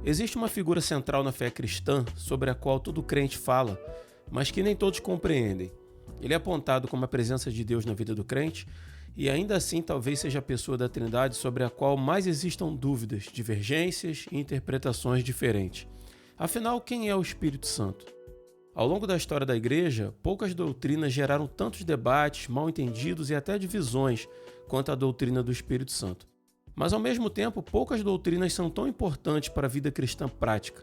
Existe uma figura central na fé cristã sobre a qual todo crente fala, mas que nem todos compreendem. Ele é apontado como a presença de Deus na vida do crente e ainda assim talvez seja a pessoa da Trindade sobre a qual mais existam dúvidas, divergências e interpretações diferentes. Afinal, quem é o Espírito Santo? Ao longo da história da Igreja, poucas doutrinas geraram tantos debates, mal-entendidos e até divisões quanto a doutrina do Espírito Santo. Mas, ao mesmo tempo, poucas doutrinas são tão importantes para a vida cristã prática.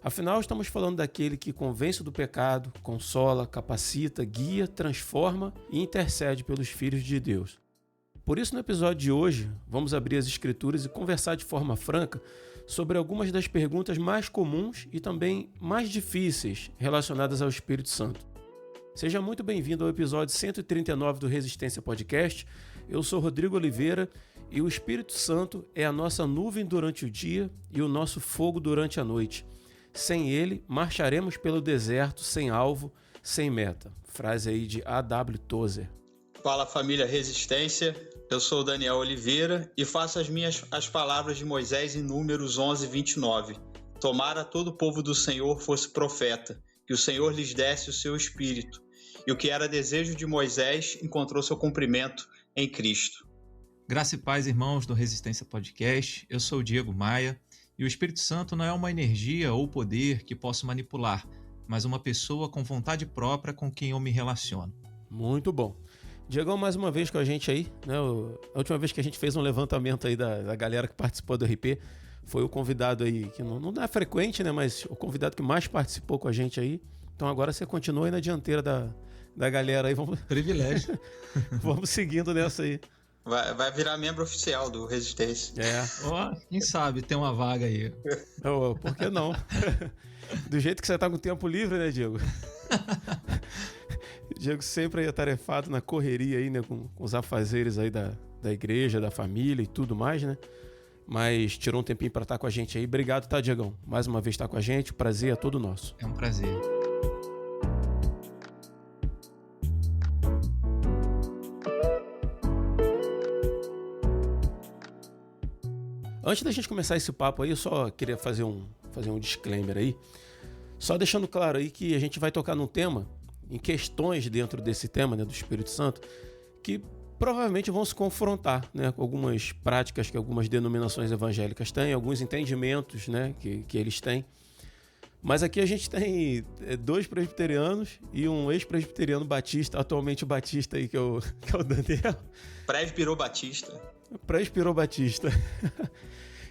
Afinal, estamos falando daquele que convence do pecado, consola, capacita, guia, transforma e intercede pelos filhos de Deus. Por isso, no episódio de hoje, vamos abrir as Escrituras e conversar de forma franca sobre algumas das perguntas mais comuns e também mais difíceis relacionadas ao Espírito Santo. Seja muito bem-vindo ao episódio 139 do Resistência Podcast. Eu sou Rodrigo Oliveira e o Espírito Santo é a nossa nuvem durante o dia e o nosso fogo durante a noite. Sem ele, marcharemos pelo deserto sem alvo, sem meta. Frase aí de A.W. Tozer. Fala, família Resistência, eu sou o Daniel Oliveira e faço as palavras de Moisés em Números 11:29. Tomara todo o povo do Senhor fosse profeta, que o Senhor lhes desse o seu espírito. E o que era desejo de Moisés encontrou seu cumprimento em Cristo. Graça e paz, irmãos do Resistência Podcast. Eu sou o Diego Maia e o Espírito Santo não é uma energia ou poder que posso manipular, mas uma pessoa com vontade própria com quem eu me relaciono. Muito bom. Diegão, mais uma vez com a gente aí, né? A última vez que a gente fez um levantamento aí da galera que participou do RP, foi o convidado aí, que não é frequente, né? Mas o convidado que mais participou com a gente aí. Então agora você continua aí na dianteira da galera aí. Privilégio. Vamos seguindo nessa aí. Vai virar membro oficial do Resistência. Quem sabe tem uma vaga aí. Por que não? Do jeito que você tá com tempo livre, né, Diego? Diego sempre aí atarefado na correria aí, né, com os afazeres aí da igreja, da família e tudo mais, né? Mas tirou um tempinho para estar com a gente aí. Obrigado, tá, Diegão? Mais uma vez estar com a gente. O prazer é todo nosso. É um prazer. Antes da gente começar esse papo aí, eu só queria fazer um disclaimer aí. Só deixando claro aí que a gente vai tocar num tema, em questões dentro desse tema, né, do Espírito Santo, que provavelmente vão se confrontar, né, com algumas práticas que algumas denominações evangélicas têm, alguns entendimentos, né, que eles têm. Mas aqui a gente tem 2 presbiterianos e um ex-presbiteriano batista, atualmente o batista aí, que é o Daniel. Presbirô Batista. Presbirô Batista.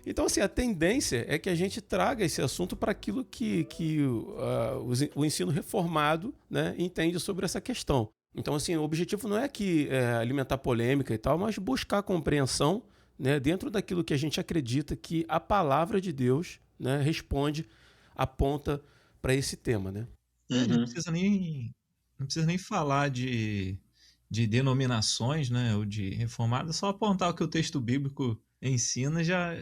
Então, assim, a tendência é que a gente traga esse assunto para aquilo que o ensino reformado, né, entende sobre essa questão. Então, assim, o objetivo não é alimentar polêmica e tal, mas buscar compreensão, né, dentro daquilo que a gente acredita que a palavra de Deus, né, responde, aponta para esse tema, né? Uhum. Não precisa nem falar de denominações, né, ou de reformado, só apontar o que o texto bíblico ensina já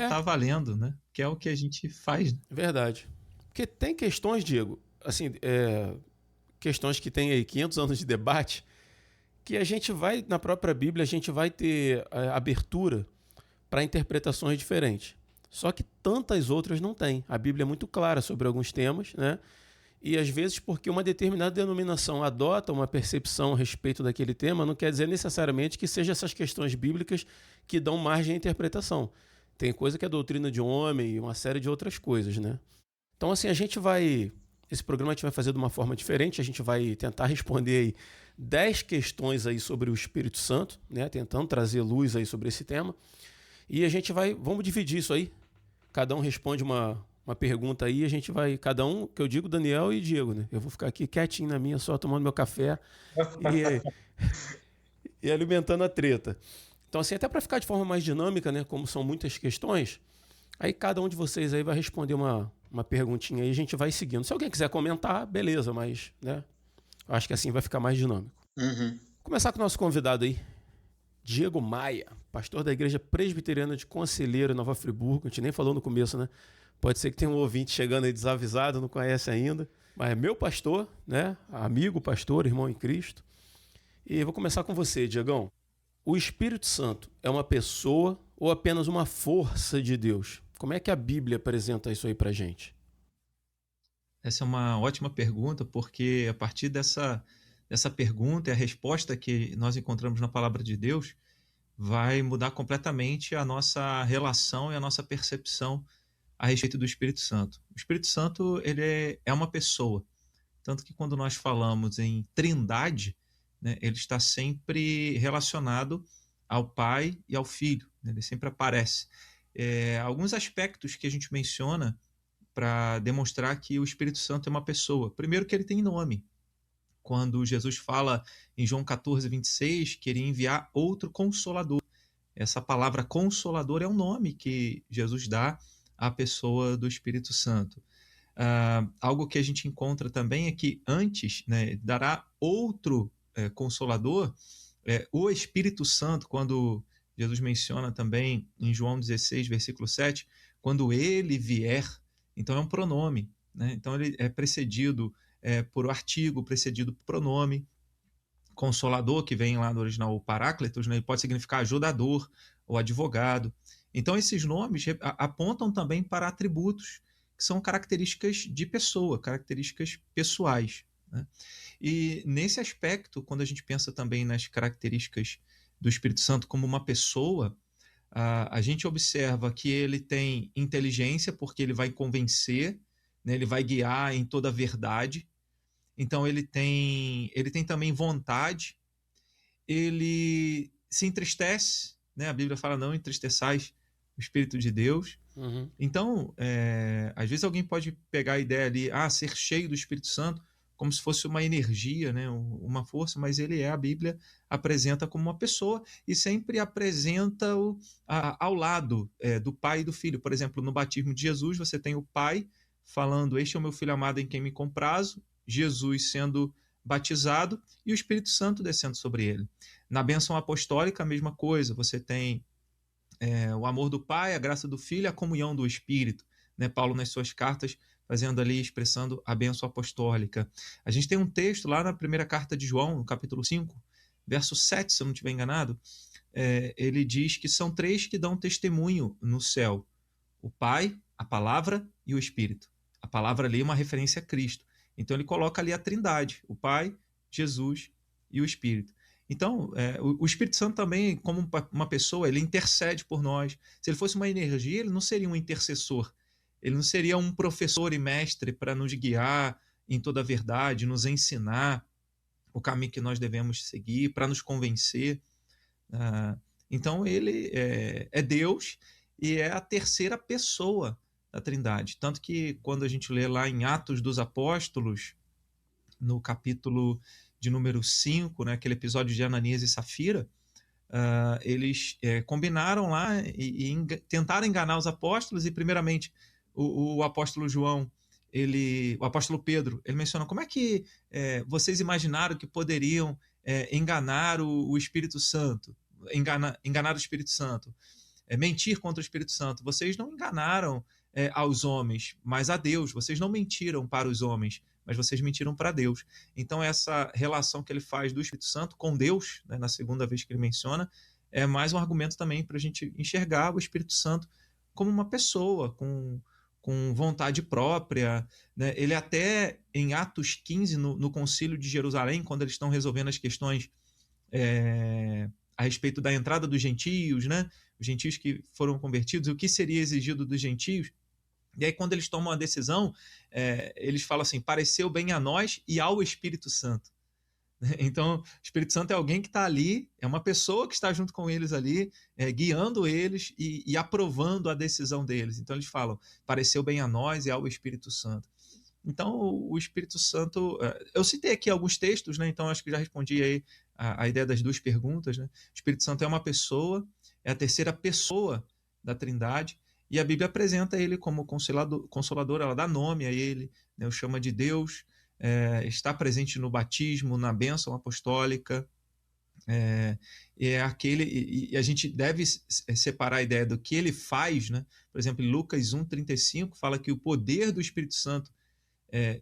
tá valendo, né? Que é o que a gente faz. Né? Verdade. Porque tem questões, Diego, assim, questões que tem aí 500 anos de debate, que a gente vai, na própria Bíblia, a gente vai ter abertura para interpretações diferentes. Só que tantas outras não tem. A Bíblia é muito clara sobre alguns temas, né? E às vezes porque uma determinada denominação adota uma percepção a respeito daquele tema, não quer dizer necessariamente que sejam essas questões bíblicas que dão margem à interpretação. Tem coisa que é doutrina de homem e uma série de outras coisas, né? Então, assim, esse programa a gente vai fazer de uma forma diferente, a gente vai tentar responder aí 10 questões aí sobre o Espírito Santo, né? Tentando trazer luz aí sobre esse tema. E a gente vamos dividir isso aí. Cada um responde uma pergunta aí, a gente vai, cada um, que eu digo Daniel e Diego, né? Eu vou ficar aqui quietinho na minha, só tomando meu café e alimentando a treta. Então, assim, até para ficar de forma mais dinâmica, né? Como são muitas questões, aí cada um de vocês aí vai responder uma perguntinha aí, a gente vai seguindo. Se alguém quiser comentar, beleza, mas, né? Acho que assim vai ficar mais dinâmico. Uhum. Vou começar com o nosso convidado aí, Diego Maia, pastor da Igreja Presbiteriana de Conselheiro, Nova Friburgo. A gente nem falou no começo, né? Pode ser que tenha um ouvinte chegando aí desavisado, não conhece ainda. Mas é meu pastor, né? Amigo pastor, irmão em Cristo. E vou começar com você, Diegão. O Espírito Santo é uma pessoa ou apenas uma força de Deus? Como é que a Bíblia apresenta isso aí pra gente? Essa é uma ótima pergunta, porque a partir dessa pergunta e a resposta que nós encontramos na palavra de Deus vai mudar completamente a nossa relação e a nossa percepção a respeito do Espírito Santo. O Espírito Santo, ele é uma pessoa, tanto que quando nós falamos em trindade, né, ele está sempre relacionado ao Pai e ao Filho, né, ele sempre aparece. Alguns aspectos que a gente menciona para demonstrar que o Espírito Santo é uma pessoa. Primeiro que ele tem nome. Quando Jesus fala em João 14:26, que ele ia enviar outro Consolador. Essa palavra Consolador é um nome que Jesus dá à pessoa do Espírito Santo. Algo que a gente encontra também é que antes, né, dará outro Consolador, o Espírito Santo, quando Jesus menciona também em João 16, versículo 7, quando ele vier, então é um pronome, né? Então ele é precedido por artigo, precedido por pronome. Consolador, que vem lá no original o Paráclitos, né? Ele pode significar ajudador ou advogado. Então esses nomes apontam também para atributos que são características de pessoa, características pessoais, né? E nesse aspecto, quando a gente pensa também nas características do Espírito Santo como uma pessoa, a gente observa que ele tem inteligência, porque ele vai convencer, né? Ele vai guiar em toda a verdade. Então ele tem também vontade, ele se entristece, né? A Bíblia fala, não entristeçais o Espírito de Deus. Uhum. Então, às vezes alguém pode pegar a ideia ali, ser cheio do Espírito Santo, como se fosse uma energia, né? Uma força, mas a Bíblia apresenta como uma pessoa e sempre apresenta ao lado do Pai e do Filho. Por exemplo, no batismo de Jesus, você tem o Pai falando, este é o meu Filho amado em quem me comprazo, Jesus sendo batizado e o Espírito Santo descendo sobre ele. Na bênção apostólica, a mesma coisa, você tem o amor do Pai, a graça do Filho, a comunhão do Espírito, né? Paulo nas suas cartas fazendo ali, expressando a bênção apostólica. A gente tem um texto lá na primeira carta de João, no capítulo 5, verso 7, se eu não estiver enganado, ele diz que são três que dão testemunho no céu: o Pai, a Palavra e o Espírito. A palavra ali é uma referência a Cristo. Então ele coloca ali a trindade, o Pai, Jesus e o Espírito. Então, o Espírito Santo também, como uma pessoa, ele intercede por nós. Se ele fosse uma energia, ele não seria um intercessor. Ele não seria um professor e mestre para nos guiar em toda a verdade, nos ensinar o caminho que nós devemos seguir, para nos convencer. Então, ele é Deus e é a terceira pessoa da Trindade. Tanto que, quando a gente lê lá em Atos dos Apóstolos, no capítulo de número 5, né, aquele episódio de Ananias e Safira, eles combinaram lá e tentaram enganar os apóstolos, e primeiramente o apóstolo João, o apóstolo Pedro, ele menciona como é que vocês imaginaram que poderiam enganar o Espírito Santo, enganar o Espírito Santo, mentir contra o Espírito Santo. Vocês não enganaram aos homens, mas a Deus. Vocês não mentiram para os homens, mas vocês mentiram para Deus. Então essa relação que ele faz do Espírito Santo com Deus, né, na segunda vez que ele menciona, é mais um argumento também para a gente enxergar o Espírito Santo como uma pessoa, com vontade própria, né? Ele até, em Atos 15, no Concílio de Jerusalém, quando eles estão resolvendo as questões a respeito da entrada dos gentios, né? Os gentios que foram convertidos, o que seria exigido dos gentios. E aí, quando eles tomam a decisão, eles falam assim: pareceu bem a nós e ao Espírito Santo. Então, o Espírito Santo é alguém que está ali, é uma pessoa que está junto com eles ali, guiando eles e aprovando a decisão deles. Então, eles falam: pareceu bem a nós e ao Espírito Santo. Então, o Espírito Santo... Eu citei aqui alguns textos, né? Então acho que já respondi aí a ideia das duas perguntas, né? O Espírito Santo é uma pessoa, é a terceira pessoa da Trindade, e a Bíblia apresenta ele como consolador, ela dá nome a ele, né? O chama de Deus, está presente no batismo, na bênção apostólica, e a gente deve separar a ideia do que ele faz, né? Por exemplo, em Lucas 1,35 fala que o poder do Espírito Santo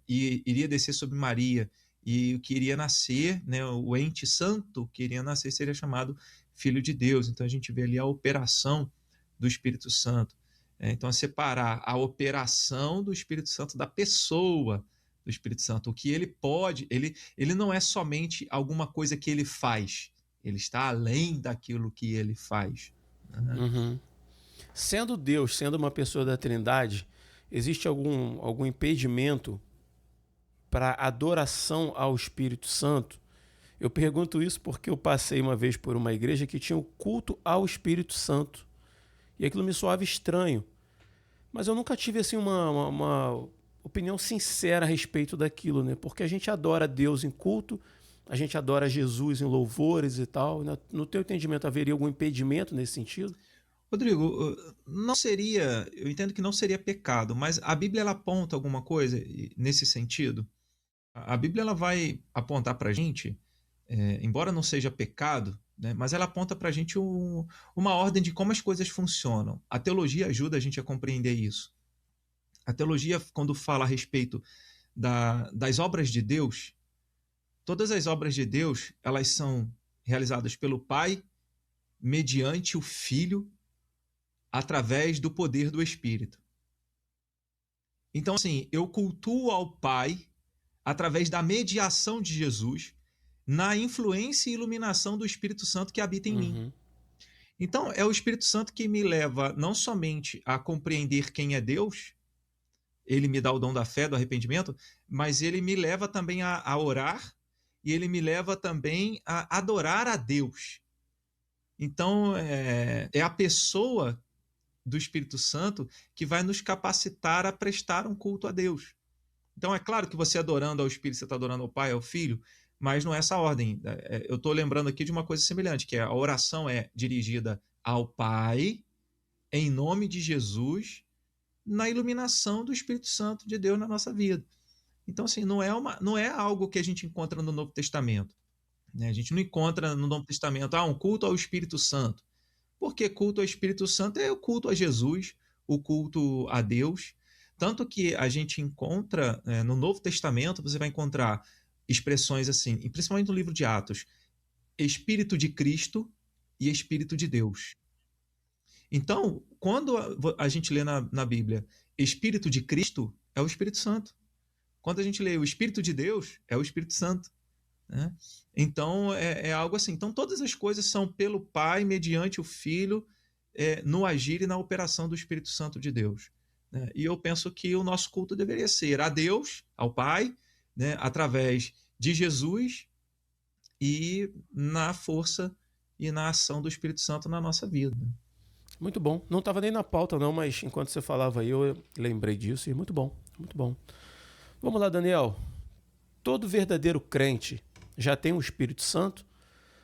iria descer sobre Maria, e o que iria nascer, né, o ente santo que iria nascer seria chamado Filho de Deus. Então a gente vê ali a operação do Espírito Santo. Então, é separar a operação do Espírito Santo da pessoa do Espírito Santo. O que ele pode, ele não é somente alguma coisa que ele faz, ele está além daquilo que ele faz. Né? Uhum. Sendo Deus, sendo uma pessoa da Trindade, existe algum impedimento para adoração ao Espírito Santo? Eu pergunto isso porque eu passei uma vez por uma igreja que tinha o culto ao Espírito Santo. E aquilo me soava estranho. Mas eu nunca tive assim uma opinião sincera a respeito daquilo, né? Porque a gente adora Deus em culto, a gente adora Jesus em louvores e tal. No teu entendimento, haveria algum impedimento nesse sentido? Rodrigo, não seria, eu entendo que não seria pecado, mas a Bíblia ela aponta alguma coisa nesse sentido? A Bíblia ela vai apontar para a gente, embora não seja pecado, né, mas ela aponta para a gente uma ordem de como as coisas funcionam. A teologia ajuda a gente a compreender isso. A teologia, quando fala a respeito das obras de Deus, todas as obras de Deus elas são realizadas pelo Pai, mediante o Filho, através do poder do Espírito. Então, assim, eu cultuo ao Pai através da mediação de Jesus, na influência e iluminação do Espírito Santo que habita em mim. Então, é o Espírito Santo que me leva não somente a compreender quem é Deus, ele me dá o dom da fé, do arrependimento, mas ele me leva também a orar e ele me leva também a adorar a Deus. Então, é a pessoa do Espírito Santo que vai nos capacitar a prestar um culto a Deus. Então, é claro que você adorando ao Espírito, você está adorando ao Pai, ao Filho, mas não é essa ordem. Eu estou lembrando aqui de uma coisa semelhante, que a oração é dirigida ao Pai, em nome de Jesus, na iluminação do Espírito Santo de Deus na nossa vida. Então, assim, não é algo que a gente encontra no Novo Testamento. Né? A gente não encontra no Novo Testamento um culto ao Espírito Santo. Porque culto ao Espírito Santo é o culto a Jesus, o culto a Deus. Tanto que a gente encontra, no Novo Testamento, você vai encontrar expressões assim, principalmente no livro de Atos, Espírito de Cristo e Espírito de Deus. Então, quando a gente lê na Bíblia Espírito de Cristo, é o Espírito Santo. Quando a gente lê o Espírito de Deus, é o Espírito Santo. Né? Então, é algo assim. Então, todas as coisas são pelo Pai, mediante o Filho, no agir e na operação do Espírito Santo de Deus. Né? E eu penso que o nosso culto deveria ser a Deus, ao Pai, né, através de Jesus e na força e na ação do Espírito Santo na nossa vida. Muito bom. Não estava nem na pauta não, mas enquanto você falava aí eu lembrei disso e muito bom, muito bom. Vamos lá, Daniel. Todo verdadeiro crente já tem o Espírito Santo?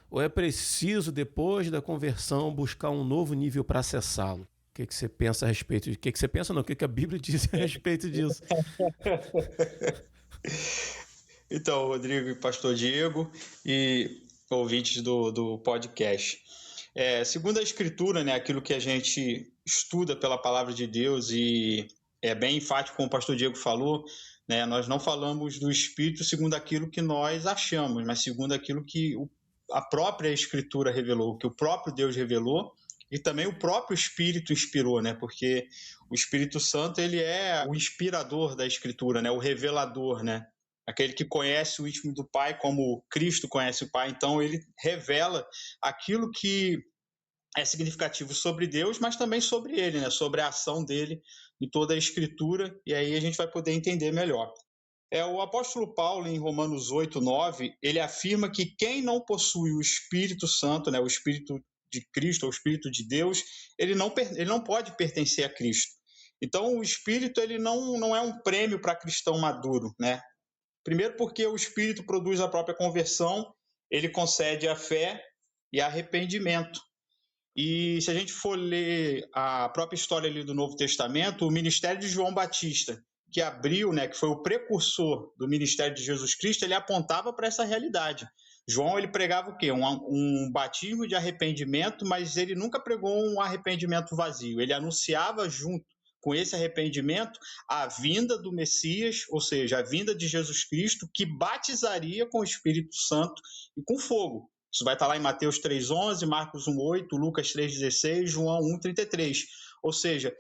Ou é preciso, depois da conversão, buscar um novo nível para acessá-lo? O que você pensa a respeito disso? O que você pensa não? O que a Bíblia diz a respeito disso? Então, Rodrigo e pastor Diego e ouvintes do podcast. Segundo a Escritura, né, aquilo que a gente estuda pela palavra de Deus, e é bem enfático como o pastor Diego falou, né, nós não falamos do Espírito segundo aquilo que nós achamos, mas segundo aquilo que a própria Escritura revelou, que o próprio Deus revelou, e também o próprio Espírito inspirou, né? Porque o Espírito Santo ele é o inspirador da Escritura, né? O revelador, né? Aquele que conhece o íntimo do Pai como Cristo conhece o Pai. Então ele revela aquilo que é significativo sobre Deus, mas também sobre ele, né? Sobre a ação dele em toda a Escritura, e aí a gente vai poder entender melhor. O apóstolo Paulo, em Romanos 8:9, ele afirma que quem não possui o Espírito Santo, né, o Espírito de Cristo, ou o Espírito de Deus, ele não pode pertencer a Cristo. Então, o Espírito ele não é um prêmio para cristão maduro, né? Primeiro porque o Espírito produz a própria conversão, ele concede a fé e arrependimento. E se a gente for ler a própria história ali do Novo Testamento, o ministério de João Batista, que abriu, né, que foi o precursor do ministério de Jesus Cristo, ele apontava para essa realidade. João ele pregava o quê? Um batismo de arrependimento, mas ele nunca pregou um arrependimento vazio. Ele anunciava junto com esse arrependimento a vinda do Messias, ou seja, a vinda de Jesus Cristo, que batizaria com o Espírito Santo e com fogo. Isso vai estar lá em Mateus 3:11, Marcos 1:8, Lucas 3:16, João 1:33. Ou seja,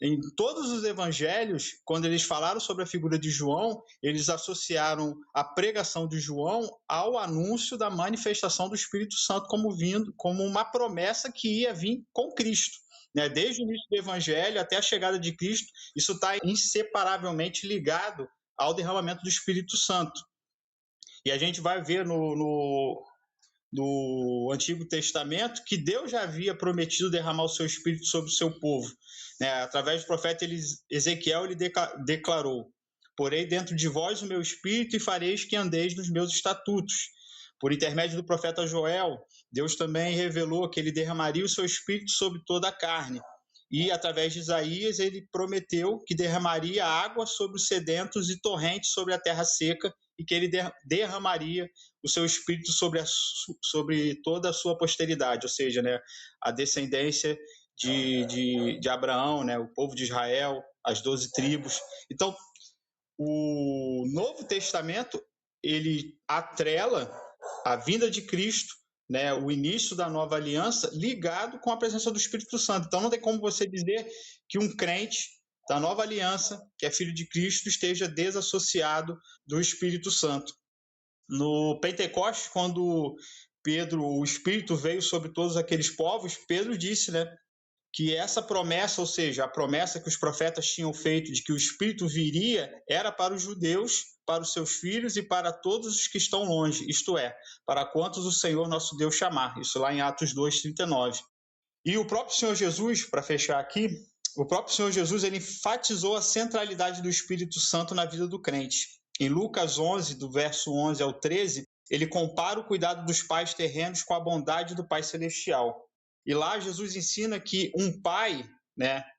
Em todos os evangelhos, quando eles falaram sobre a figura de João, eles associaram a pregação de João ao anúncio da manifestação do Espírito Santo como uma promessa que ia vir com Cristo. Desde o início do evangelho até a chegada de Cristo, isso está inseparavelmente ligado ao derramamento do Espírito Santo. E a gente vai ver no Antigo Testamento que Deus já havia prometido derramar o seu Espírito sobre o seu povo. Através do profeta Ezequiel, ele declarou: porei dentro de vós o meu Espírito e fareis que andeis nos meus estatutos. Por intermédio do profeta Joel, Deus também revelou que ele derramaria o seu Espírito sobre toda a carne. E, através de Isaías, ele prometeu que derramaria água sobre os sedentos e torrentes sobre a terra seca, e que ele derramaria o seu Espírito sobre toda a sua posteridade, ou seja, a descendência de Abraão, o povo de Israel, as 12 tribos. Então, o Novo Testamento, ele atrela a vinda de Cristo, o início da nova aliança, ligado com a presença do Espírito Santo. Então, não tem como você dizer que um crente da nova aliança, que é filho de Cristo, esteja desassociado do Espírito Santo. No Pentecostes, quando o Espírito veio sobre todos aqueles povos, Pedro disse, que essa promessa, ou seja, a promessa que os profetas tinham feito de que o Espírito viria, era para os judeus, para os seus filhos e para todos os que estão longe, isto é, para quantos o Senhor nosso Deus chamar. Isso lá em Atos 2:39. E o próprio Senhor Jesus, para fechar aqui, o próprio Senhor Jesus, ele enfatizou a centralidade do Espírito Santo na vida do crente. Em Lucas 11, do verso 11 ao 13, ele compara o cuidado dos pais terrenos com a bondade do Pai Celestial. E lá Jesus ensina que um pai,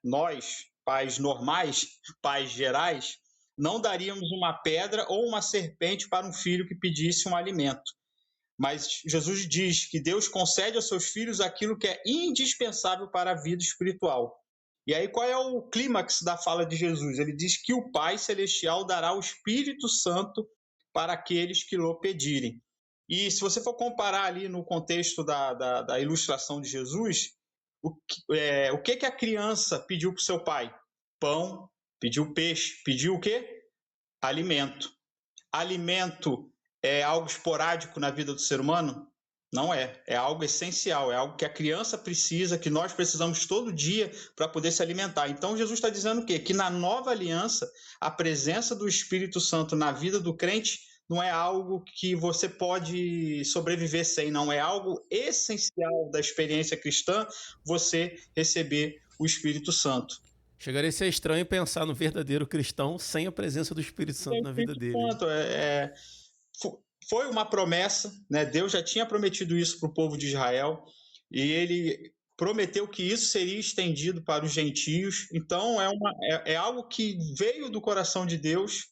nós, pais normais, pais gerais, não daríamos uma pedra ou uma serpente para um filho que pedisse um alimento. Mas Jesus diz que Deus concede aos seus filhos aquilo que é indispensável para a vida espiritual. E aí qual é o clímax da fala de Jesus? Ele diz que o Pai Celestial dará o Espírito Santo para aqueles que lhe pedirem. E se você for comparar ali no contexto da ilustração de Jesus, o que a criança pediu para o seu pai? Pão, pediu peixe, pediu o quê? Alimento. Alimento é algo esporádico na vida do ser humano? Não é. É algo essencial, é algo que a criança precisa, que nós precisamos todo dia para poder se alimentar. Então Jesus está dizendo o quê? Que na nova aliança, a presença do Espírito Santo na vida do crente não é algo que você pode sobreviver sem, não. É algo essencial da experiência cristã você receber o Espírito Santo. Chegaria a ser estranho pensar no verdadeiro cristão sem a presença do Espírito Santo na vida dele. Foi uma promessa, Deus já tinha prometido isso para o povo de Israel, e ele prometeu que isso seria estendido para os gentios. Então é algo que veio do coração de Deus.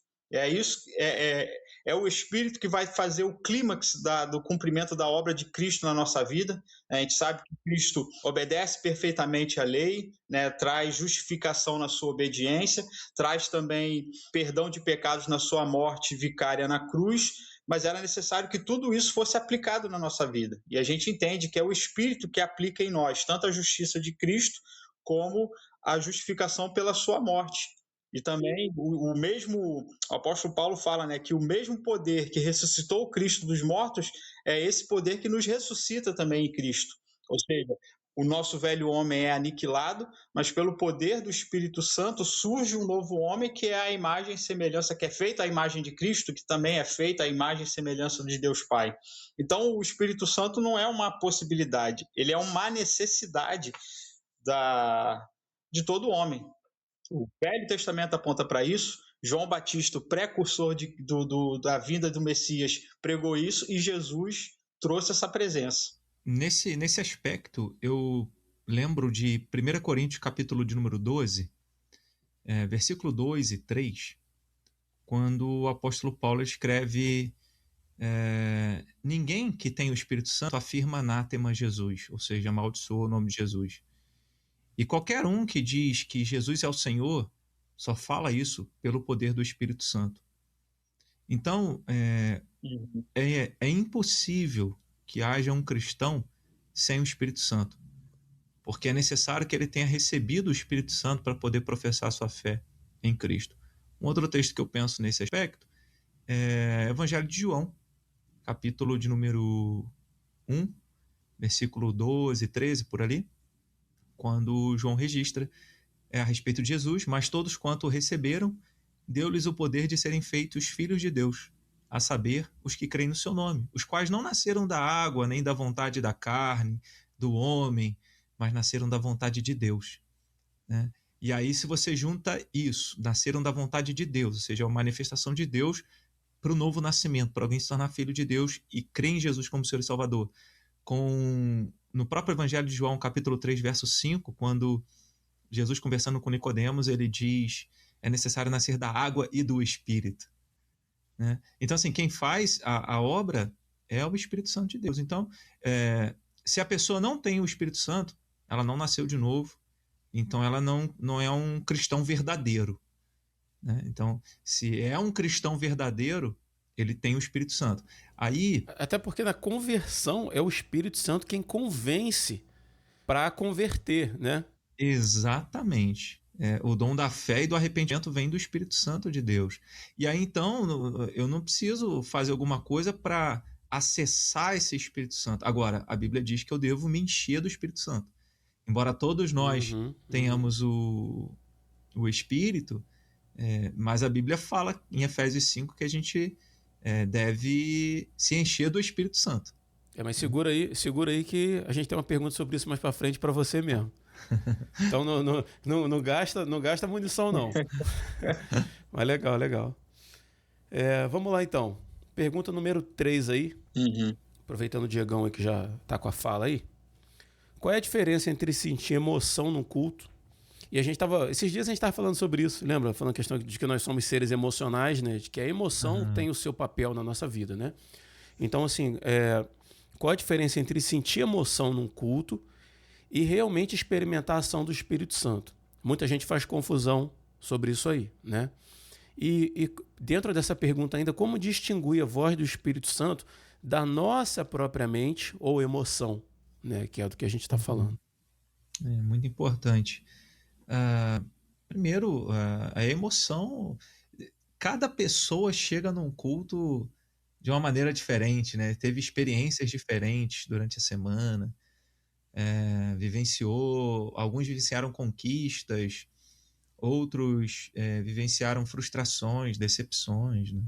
É o Espírito que vai fazer o clímax do cumprimento da obra de Cristo na nossa vida. A gente sabe que Cristo obedece perfeitamente à lei, traz justificação na sua obediência, traz também perdão de pecados na sua morte vicária na cruz, mas era necessário que tudo isso fosse aplicado na nossa vida. E a gente entende que é o Espírito que aplica em nós tanto a justiça de Cristo como a justificação pela sua morte. E também o apóstolo Paulo fala, que o mesmo poder que ressuscitou o Cristo dos mortos é esse poder que nos ressuscita também em Cristo. Ou seja, o nosso velho homem é aniquilado, mas pelo poder do Espírito Santo surge um novo homem que é a imagem e semelhança, que é feita à imagem de Cristo, que também é feita à imagem e semelhança de Deus Pai. Então o Espírito Santo não é uma possibilidade, ele é uma necessidade de todo homem. O Velho Testamento aponta para isso. João Batista, o precursor da vinda do Messias, pregou isso, e Jesus trouxe essa presença. Nesse aspecto, eu lembro de 1 Coríntios, capítulo de número 12, versículo 2 e 3, quando o apóstolo Paulo escreve: ninguém que tem o Espírito Santo afirma anátema Jesus, ou seja, amaldiçoa o nome de Jesus. E qualquer um que diz que Jesus é o Senhor, só fala isso pelo poder do Espírito Santo. Então, é impossível que haja um cristão sem o Espírito Santo. porque é necessário que ele tenha recebido o Espírito Santo para poder professar sua fé em Cristo. Um outro texto que eu penso nesse aspecto é o Evangelho de João, capítulo de número 1, versículo 12, 13, por ali, quando João registra a respeito de Jesus: mas todos quanto o receberam, deu-lhes o poder de serem feitos filhos de Deus, a saber, os que creem no seu nome, os quais não nasceram da água, nem da vontade da carne, do homem, mas nasceram da vontade de Deus. Né? E aí, se você junta isso, nasceram da vontade de Deus, ou seja, a manifestação de Deus para o novo nascimento, para alguém se tornar filho de Deus e crer em Jesus como Senhor e Salvador, no próprio Evangelho de João, capítulo 3, verso 5, quando Jesus, conversando com Nicodemos, ele diz: é necessário nascer da água e do Espírito. Né? Então, assim, quem faz a obra é o Espírito Santo de Deus. Então, se a pessoa não tem o Espírito Santo, ela não nasceu de novo, então ela não é um cristão verdadeiro. Né? Então, se é um cristão verdadeiro, ele tem o Espírito Santo. Aí, até porque na conversão é o Espírito Santo quem convence para converter, né? Exatamente. O dom da fé e do arrependimento vem do Espírito Santo de Deus. E aí, então, eu não preciso fazer alguma coisa para acessar esse Espírito Santo. Agora, a Bíblia diz que eu devo me encher do Espírito Santo. Embora todos nós tenhamos o Espírito, mas a Bíblia fala em Efésios 5 que a gente deve se encher do Espírito Santo. Mas segura aí que a gente tem uma pergunta sobre isso mais para frente para você mesmo. Então não gasta munição não. Mas legal. Vamos lá então. Pergunta número 3 aí. Aproveitando o Diegão aí que já tá com a fala aí. Qual é a diferença entre sentir emoção no culto? E esses dias a gente estava falando sobre isso, lembra? Falando a questão de que nós somos seres emocionais, né? De que a emoção tem o seu papel na nossa vida, né? Então, assim, qual a diferença entre sentir emoção num culto e realmente experimentar a ação do Espírito Santo? Muita gente faz confusão sobre isso aí, né? E dentro dessa pergunta ainda, como distinguir a voz do Espírito Santo da nossa própria mente ou emoção, né? Que é do que a gente está falando. É muito importante. Primeiro, a emoção. Cada pessoa chega num culto de uma maneira diferente, né? Teve experiências diferentes durante a semana, alguns vivenciaram conquistas, outros vivenciaram frustrações, decepções, né?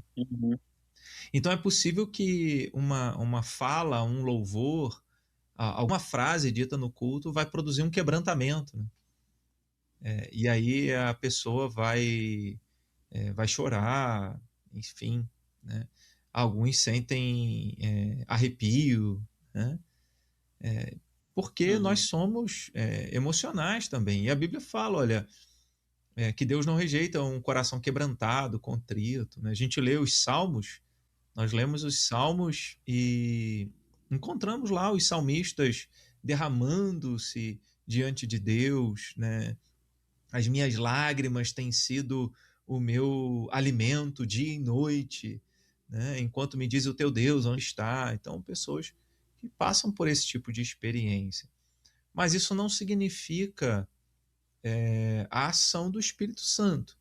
Então é possível que uma fala, um louvor, alguma frase dita no culto vai produzir um quebrantamento, né? E aí a pessoa vai chorar, enfim, né? Alguns sentem arrepio, né? Porque nós somos emocionais também. E a Bíblia fala, olha, que Deus não rejeita um coração quebrantado, contrito, né? A gente lê os Salmos, nós lemos os Salmos e encontramos lá os salmistas derramando-se diante de Deus, né? As minhas lágrimas têm sido o meu alimento dia e noite, né? Enquanto me diz o teu Deus onde está. Então, pessoas que passam por esse tipo de experiência. Mas isso não significa a ação do Espírito Santo.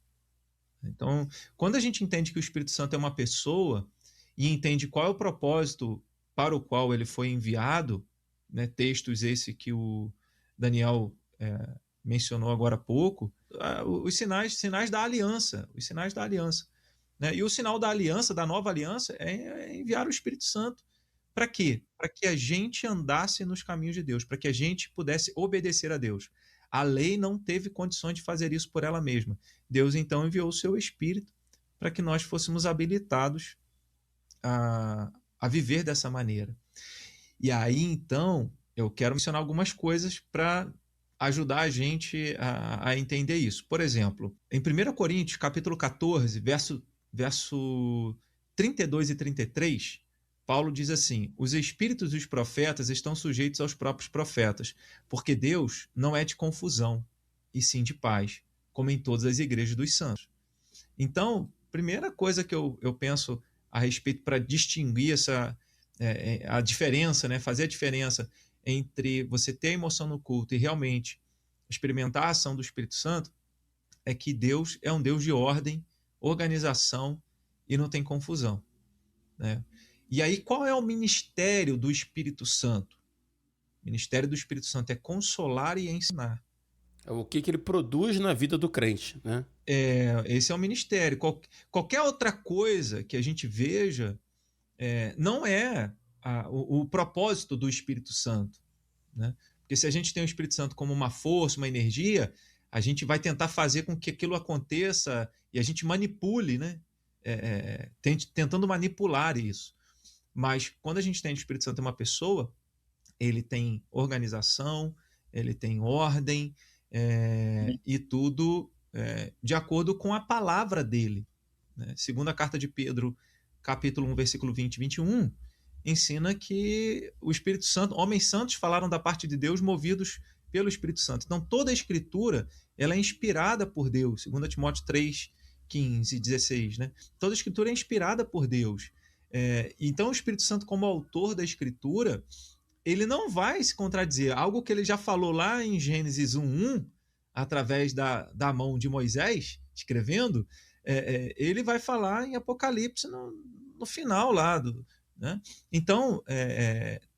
Então, quando a gente entende que o Espírito Santo é uma pessoa e entende qual é o propósito para o qual ele foi enviado, né? Textos esse que o Daniel mencionou agora há pouco, os sinais da aliança, né? E o sinal da aliança, da nova aliança, é enviar o Espírito Santo. Para quê? Para que a gente andasse nos caminhos de Deus, para que a gente pudesse obedecer a Deus. A lei não teve condições de fazer isso por ela mesma. Deus então enviou o seu Espírito para que nós fôssemos habilitados a viver dessa maneira. E aí então eu quero mencionar algumas coisas para ajudar a gente a entender isso. Por exemplo, em 1 Coríntios, capítulo 14, verso 32 e 33, Paulo diz assim: os espíritos dos profetas estão sujeitos aos próprios profetas, porque Deus não é de confusão, e sim de paz, como em todas as igrejas dos santos. Então, primeira coisa que eu penso a respeito para distinguir a diferença, né, fazer a diferença entre você ter a emoção no culto e realmente experimentar a ação do Espírito Santo é que Deus é um Deus de ordem, organização e não tem confusão, né? E aí, qual é o ministério do Espírito Santo? O ministério do Espírito Santo é consolar e ensinar. O que ele produz na vida do crente, né? Esse é o ministério. Qualquer outra coisa que a gente veja não é o propósito do Espírito Santo, né? Porque se a gente tem o Espírito Santo como uma força, uma energia, a gente vai tentar fazer com que aquilo aconteça e a gente manipule, né? Tentando manipular isso. Mas quando a gente tem o Espírito Santo em uma pessoa, ele tem organização, ele tem ordem, e tudo de acordo com a palavra dele, né? Segunda carta de Pedro, capítulo 1, versículo 20 e 21, ensina que o Espírito Santo, homens santos falaram da parte de Deus movidos pelo Espírito Santo. Então toda a Escritura ela é inspirada por Deus, 2 Timóteo 3, 15 e 16, né? Toda a Escritura é inspirada por Deus. Então o Espírito Santo, como autor da Escritura, ele não vai se contradizer. Algo que ele já falou lá em Gênesis 1:1, através da mão de Moisés, escrevendo, ele vai falar em Apocalipse no final lá. Né? Então,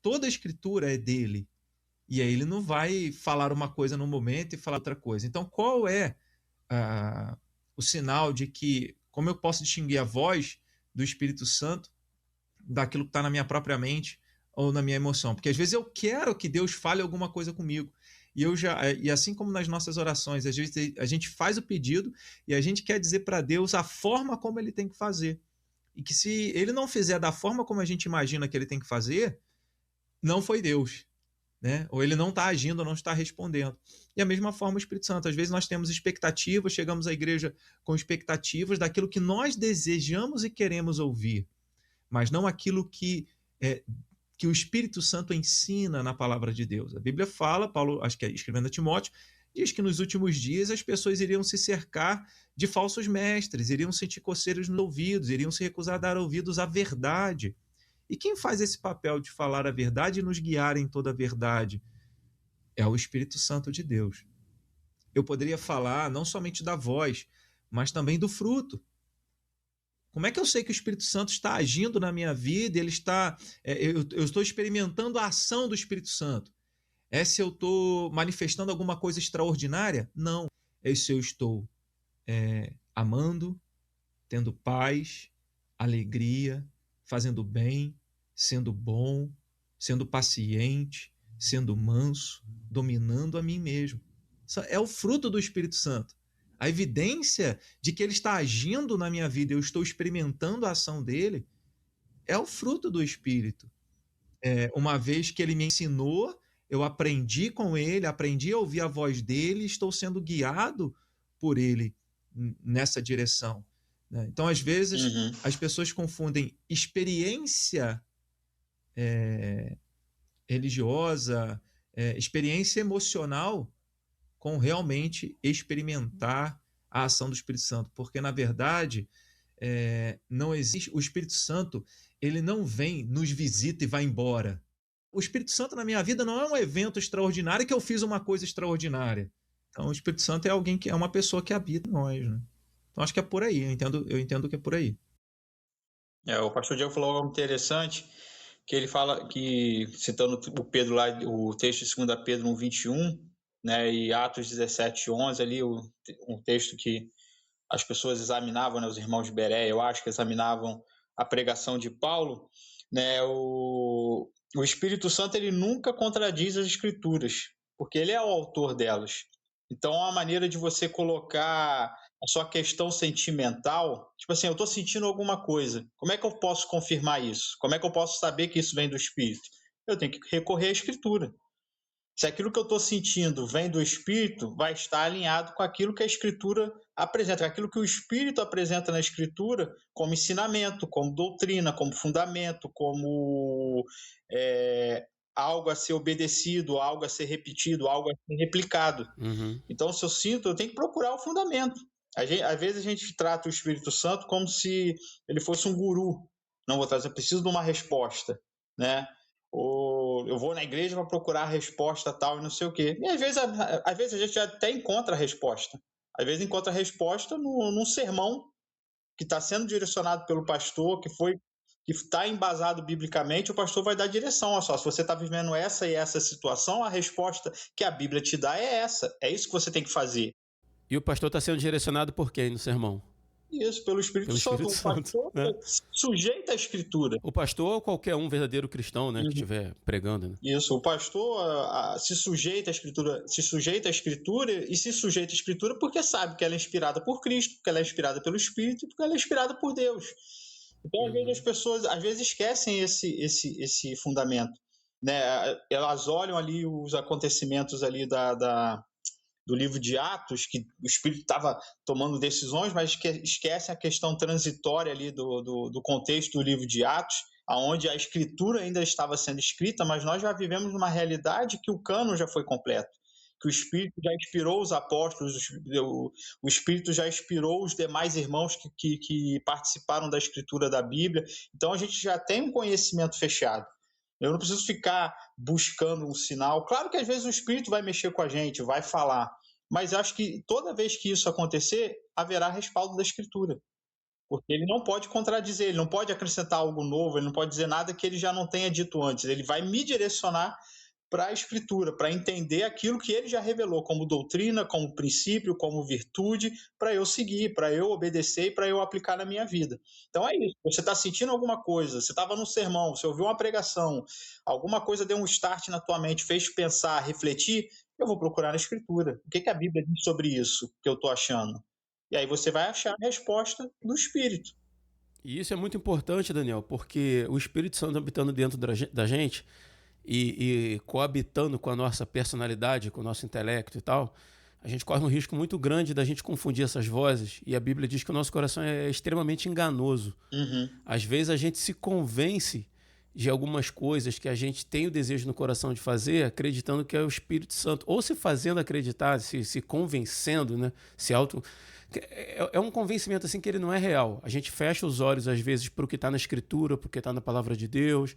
toda a Escritura é dele. E aí ele não vai falar uma coisa num momento e falar outra coisa. Então, qual é o sinal de que, como eu posso distinguir a voz do Espírito Santo daquilo que está na minha própria mente ou na minha emoção? Porque às vezes eu quero que Deus fale alguma coisa comigo. E assim como nas nossas orações, às vezes a gente faz o pedido e a gente quer dizer para Deus a forma como ele tem que fazer. E que se ele não fizer da forma como a gente imagina que ele tem que fazer, não foi Deus, né? Ou ele não está agindo, ou não está respondendo. E a mesma forma o Espírito Santo. Às vezes nós temos expectativas, chegamos à igreja com expectativas daquilo que nós desejamos e queremos ouvir, mas não aquilo que o Espírito Santo ensina na palavra de Deus. A Bíblia fala, Paulo, acho que escrevendo a Timóteo, diz que nos últimos dias as pessoas iriam se cercar de falsos mestres, iriam sentir coceiras nos ouvidos, iriam se recusar a dar ouvidos à verdade. E quem faz esse papel de falar a verdade e nos guiar em toda a verdade? É o Espírito Santo de Deus. Eu poderia falar não somente da voz, mas também do fruto. Como é que eu sei que o Espírito Santo está agindo na minha vida? Ele está, eu estou experimentando a ação do Espírito Santo. É se eu estou manifestando alguma coisa extraordinária? Não. É se eu estou amando, tendo paz, alegria, fazendo bem, sendo bom, sendo paciente, sendo manso, dominando a mim mesmo. Isso é o fruto do Espírito Santo. A evidência de que ele está agindo na minha vida, eu estou experimentando a ação dele, é o fruto do Espírito. Uma vez que ele me ensinou, eu aprendi com ele, aprendi a ouvir a voz dele, e estou sendo guiado por ele nessa direção. Então, às vezes, as pessoas confundem experiência religiosa, experiência emocional, com realmente experimentar a ação do Espírito Santo. Porque, na verdade, não existe... O Espírito Santo, ele não vem, nos visita e vai embora. O Espírito Santo na minha vida não é um evento extraordinário que eu fiz uma coisa extraordinária. Então, o Espírito Santo é alguém que é uma pessoa que habita em nós, né? Então, acho que é por aí. Eu entendo que é por aí. O pastor Diego falou algo interessante, que ele fala que, citando o Pedro lá, o texto de 2 Pedro 1:21, né, e Atos 17:11, ali, um texto que as pessoas examinavam, né, os irmãos de Bereia, eu acho que examinavam a pregação de Paulo, né, o Espírito Santo ele nunca contradiz as Escrituras, porque ele é o autor delas. Então, a maneira de você colocar a sua questão sentimental, tipo assim, eu estou sentindo alguma coisa, como é que eu posso confirmar isso? Como é que eu posso saber que isso vem do Espírito? Eu tenho que recorrer à Escritura. Se aquilo que eu estou sentindo vem do Espírito, vai estar alinhado com aquilo que a Escritura apresenta, aquilo que o Espírito apresenta na Escritura como ensinamento, como doutrina, como fundamento, como algo a ser obedecido, algo a ser repetido, algo a ser replicado. Então, se eu sinto, eu tenho que procurar o fundamento. Às vezes a gente trata o Espírito Santo como se ele fosse um guru. Não, vou trazer, eu preciso de uma resposta, né? eu vou na igreja para procurar a resposta tal e não sei o quê. E às vezes a gente até encontra a resposta. Às vezes encontra a resposta num sermão que está sendo direcionado pelo pastor, que está embasado biblicamente, o pastor vai dar direção. Olha só, se você está vivendo essa e essa situação, a resposta que a Bíblia te dá é essa. É isso que você tem que fazer. E o pastor está sendo direcionado por quem no sermão? Isso, pelo Espírito Santo. O pastor sujeita a Escritura. O pastor ou qualquer um verdadeiro cristão, né, que estiver pregando. Né? Isso, o pastor se sujeita à Escritura, e se sujeita à Escritura porque sabe que ela é inspirada por Cristo, porque ela é inspirada pelo Espírito e porque ela é inspirada por Deus. Então, às vezes, as pessoas esquecem esse fundamento. Né? Elas olham ali os acontecimentos ali do livro de Atos, que o Espírito estava tomando decisões, mas esquecem a questão transitória ali do contexto do livro de Atos, onde a Escritura ainda estava sendo escrita, mas nós já vivemos numa realidade que o cânon já foi completo, que o Espírito já inspirou os apóstolos, o Espírito já inspirou os demais irmãos que participaram da escritura da Bíblia. Então a gente já tem um conhecimento fechado. Eu não preciso ficar buscando um sinal. Claro que às vezes o Espírito vai mexer com a gente, vai falar, mas acho que toda vez que isso acontecer, haverá respaldo da Escritura. Porque ele não pode contradizer, ele não pode acrescentar algo novo, ele não pode dizer nada que ele já não tenha dito antes. Ele vai me direcionar para a Escritura, para entender aquilo que ele já revelou como doutrina, como princípio, como virtude, para eu seguir, para eu obedecer e para eu aplicar na minha vida. Então é isso. Você está sentindo alguma coisa, você estava num sermão, você ouviu uma pregação, alguma coisa deu um start na tua mente, fez pensar, refletir, eu vou procurar na Escritura. O que a Bíblia diz sobre isso que eu estou achando? E aí você vai achar a resposta do Espírito. E isso é muito importante, Daniel, porque o Espírito Santo habitando dentro da gente e coabitando com a nossa personalidade, com o nosso intelecto e tal, a gente corre um risco muito grande da gente confundir essas vozes. E a Bíblia diz que o nosso coração é extremamente enganoso. Às vezes a gente se convence de algumas coisas que a gente tem o desejo no coração de fazer, acreditando que é o Espírito Santo, ou se fazendo acreditar, se convencendo, né? É um convencimento assim que ele não é real. A gente fecha os olhos às vezes para o que está na Escritura, porque está na Palavra de Deus,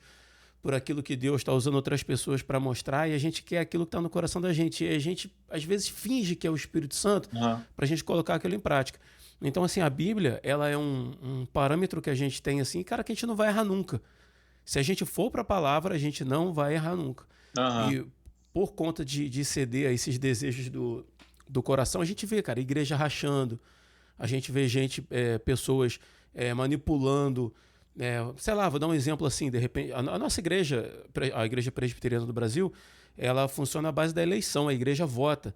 por aquilo que Deus está usando outras pessoas para mostrar, e a gente quer aquilo que está no coração da gente. E a gente às vezes finge que é o Espírito Santo para a gente colocar aquilo em prática. Então assim, a Bíblia ela é um parâmetro que a gente tem assim, cara, que a gente não vai errar nunca. Se a gente for para a palavra, a gente não vai errar nunca. E por conta de ceder a esses desejos do coração, a gente vê, cara, igreja rachando, a gente vê pessoas manipulando, sei lá, vou dar um exemplo assim, de repente, a nossa igreja, a Igreja Presbiteriana do Brasil, ela funciona à base da eleição, a igreja vota.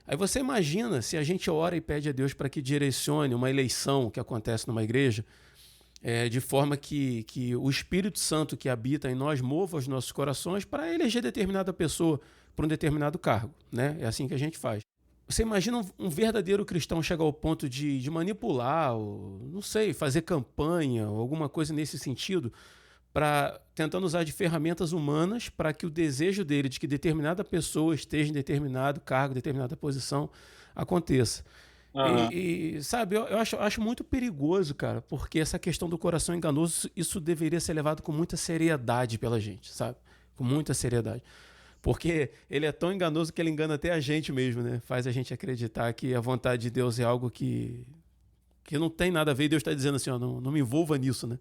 Aí você imagina se a gente ora e pede a Deus para que direcione uma eleição que acontece numa igreja, de forma que o Espírito Santo que habita em nós mova os nossos corações para eleger determinada pessoa para um determinado cargo, né? É assim que a gente faz. Você imagina um verdadeiro cristão chegar ao ponto de manipular, ou, não sei, fazer campanha, ou alguma coisa nesse sentido, tentando usar de ferramentas humanas para que o desejo dele de que determinada pessoa esteja em determinado cargo, determinada posição, aconteça. Sabe, eu acho muito perigoso, cara, porque essa questão do coração enganoso, isso deveria ser levado com muita seriedade pela gente, sabe? Com muita seriedade. Porque ele é tão enganoso que ele engana até a gente mesmo, né? Faz a gente acreditar que a vontade de Deus é algo que não tem nada a ver. E Deus está dizendo assim, ó, não me envolva nisso, né?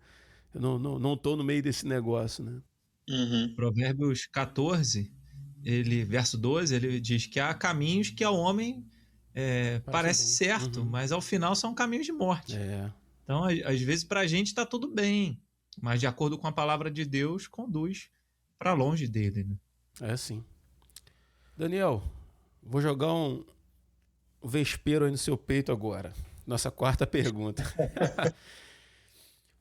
Eu não tô no meio desse negócio, né? Provérbios 14, verso 12, ele diz que há caminhos que ao homem parece certo, mas ao final são caminhos de morte. Então, às vezes, para a gente está tudo bem, mas de acordo com a palavra de Deus, conduz para longe dele, né? É sim. Daniel, vou jogar um vespeiro aí no seu peito agora. Nossa quarta pergunta.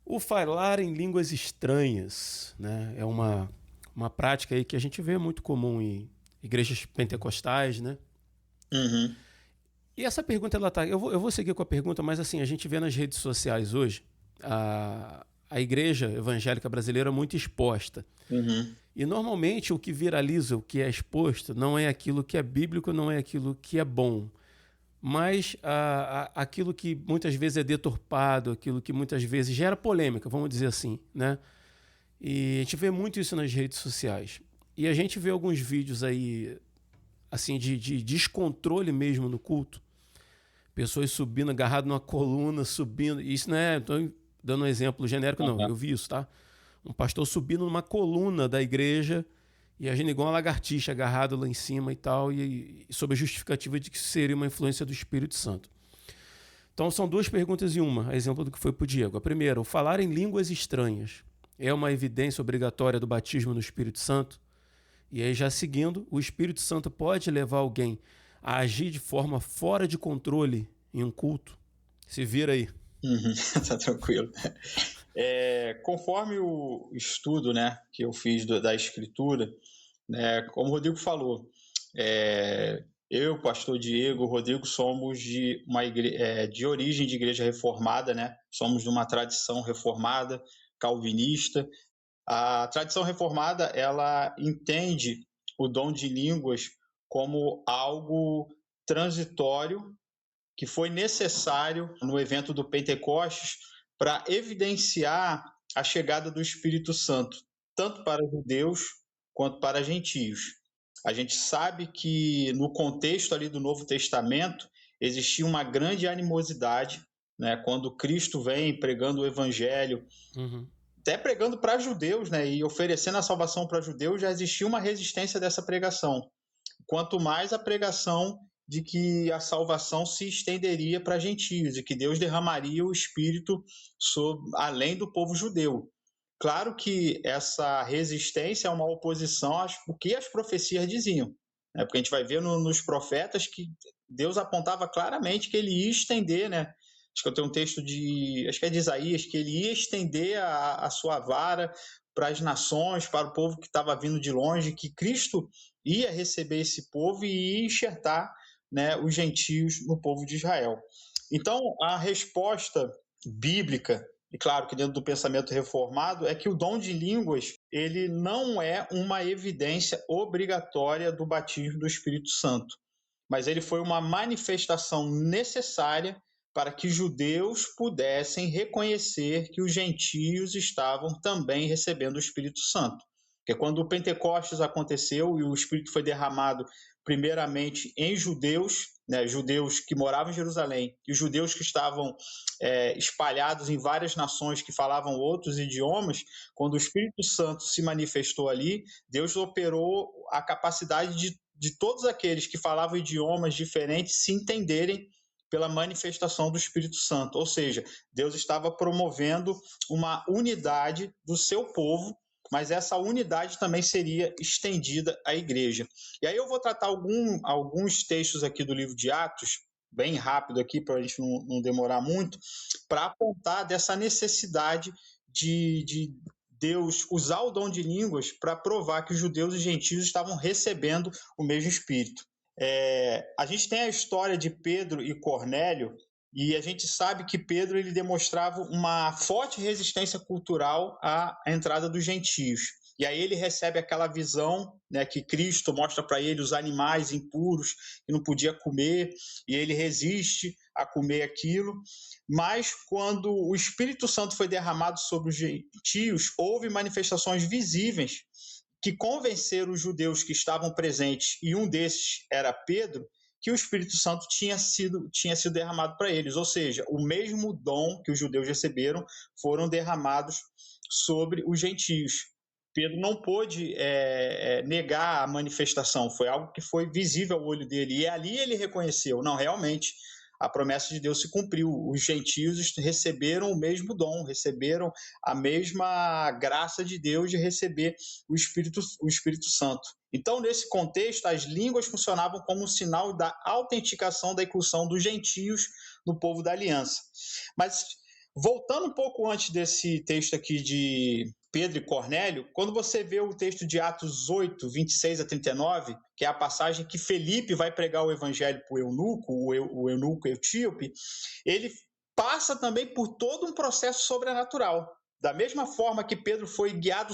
O falar em línguas estranhas, né, é uma prática aí que a gente vê muito comum em igrejas pentecostais, né? E essa pergunta, ela tá... Eu vou seguir com a pergunta, mas assim, a gente vê nas redes sociais hoje a igreja evangélica brasileira muito exposta. E normalmente o que viraliza, o que é exposto, não é aquilo que é bíblico, não é aquilo que é bom, mas aquilo que muitas vezes é deturpado, aquilo que muitas vezes gera polêmica, vamos dizer assim, né? E a gente vê muito isso nas redes sociais. E a gente vê alguns vídeos aí, assim, de descontrole mesmo no culto. Pessoas subindo, agarrado numa coluna, subindo. Isso não é... Tô dando um exemplo genérico, não. Eu vi isso, tá? Um pastor subindo numa coluna da igreja e agindo igual uma lagartixa, agarrado lá em cima e tal, e sob a justificativa de que seria uma influência do Espírito Santo. Então são duas perguntas em uma, a exemplo do que foi para o Diego. A primeira, o falar em línguas estranhas é uma evidência obrigatória do batismo no Espírito Santo? E aí, já seguindo, o Espírito Santo pode levar alguém a agir de forma fora de controle em um culto? Se vira aí. Tá tranquilo. Conforme o estudo, né, que eu fiz da Escritura, né, como o Rodrigo falou, eu, o pastor Diego, o Rodrigo, somos de origem de igreja reformada, né? Somos de uma tradição reformada, calvinista. A tradição reformada, ela entende o dom de línguas como algo transitório que foi necessário no evento do Pentecostes para evidenciar a chegada do Espírito Santo, tanto para judeus quanto para gentios. A gente sabe que no contexto ali do Novo Testamento existia uma grande animosidade, né, quando Cristo vem pregando o Evangelho, até pregando para judeus, né, e oferecendo a salvação para judeus, já existia uma resistência dessa pregação. Quanto mais a pregação de que a salvação se estenderia para gentios e que Deus derramaria o Espírito além do povo judeu. Claro que essa resistência é uma oposição ao que as profecias diziam, né? Porque a gente vai ver nos profetas que Deus apontava claramente que ele ia estender, né? Acho que eu tenho um texto acho que é de Isaías, que ele ia estender a sua vara para as nações, para o povo que estava vindo de longe, que Cristo ia receber esse povo e ia enxertar, né, os gentios no povo de Israel. Então, a resposta bíblica, e claro que dentro do pensamento reformado, é que o dom de línguas ele não é uma evidência obrigatória do batismo do Espírito Santo, mas ele foi uma manifestação necessária para que judeus pudessem reconhecer que os gentios estavam também recebendo o Espírito Santo. Porque quando o Pentecostes aconteceu e o Espírito foi derramado primeiramente em judeus, né, judeus que moravam em Jerusalém e judeus que estavam espalhados em várias nações que falavam outros idiomas, quando o Espírito Santo se manifestou ali, Deus operou a capacidade de todos aqueles que falavam idiomas diferentes se entenderem pela manifestação do Espírito Santo. Ou seja, Deus estava promovendo uma unidade do seu povo, mas essa unidade também seria estendida à igreja. E aí eu vou tratar alguns textos aqui do livro de Atos, bem rápido aqui, para a gente não demorar muito, para apontar dessa necessidade de Deus usar o dom de línguas para provar que os judeus e gentios estavam recebendo o mesmo Espírito. A gente tem a história de Pedro e Cornélio, e a gente sabe que Pedro ele demonstrava uma forte resistência cultural à entrada dos gentios. E aí ele recebe aquela visão, né, que Cristo mostra para ele os animais impuros que não podia comer, e ele resiste a comer aquilo. Mas quando o Espírito Santo foi derramado sobre os gentios, houve manifestações visíveis que convenceram os judeus que estavam presentes, e um desses era Pedro, que o Espírito Santo tinha sido derramado para eles. Ou seja, o mesmo dom que os judeus receberam foram derramados sobre os gentios. Pedro não pôde negar a manifestação, foi algo que foi visível ao olho dele, e ali ele reconheceu, não, realmente, a promessa de Deus se cumpriu, os gentios receberam o mesmo dom, receberam a mesma graça de Deus de receber o Espírito Santo. Então, nesse contexto, as línguas funcionavam como um sinal da autenticação da inclusão dos gentios no povo da aliança. Mas, voltando um pouco antes desse texto aqui de Pedro e Cornélio, quando você vê o texto de Atos 8, 26 a 39, que é a passagem que Felipe vai pregar o evangelho para o eunuco etíope, ele passa também por todo um processo sobrenatural. Da mesma forma que Pedro foi guiado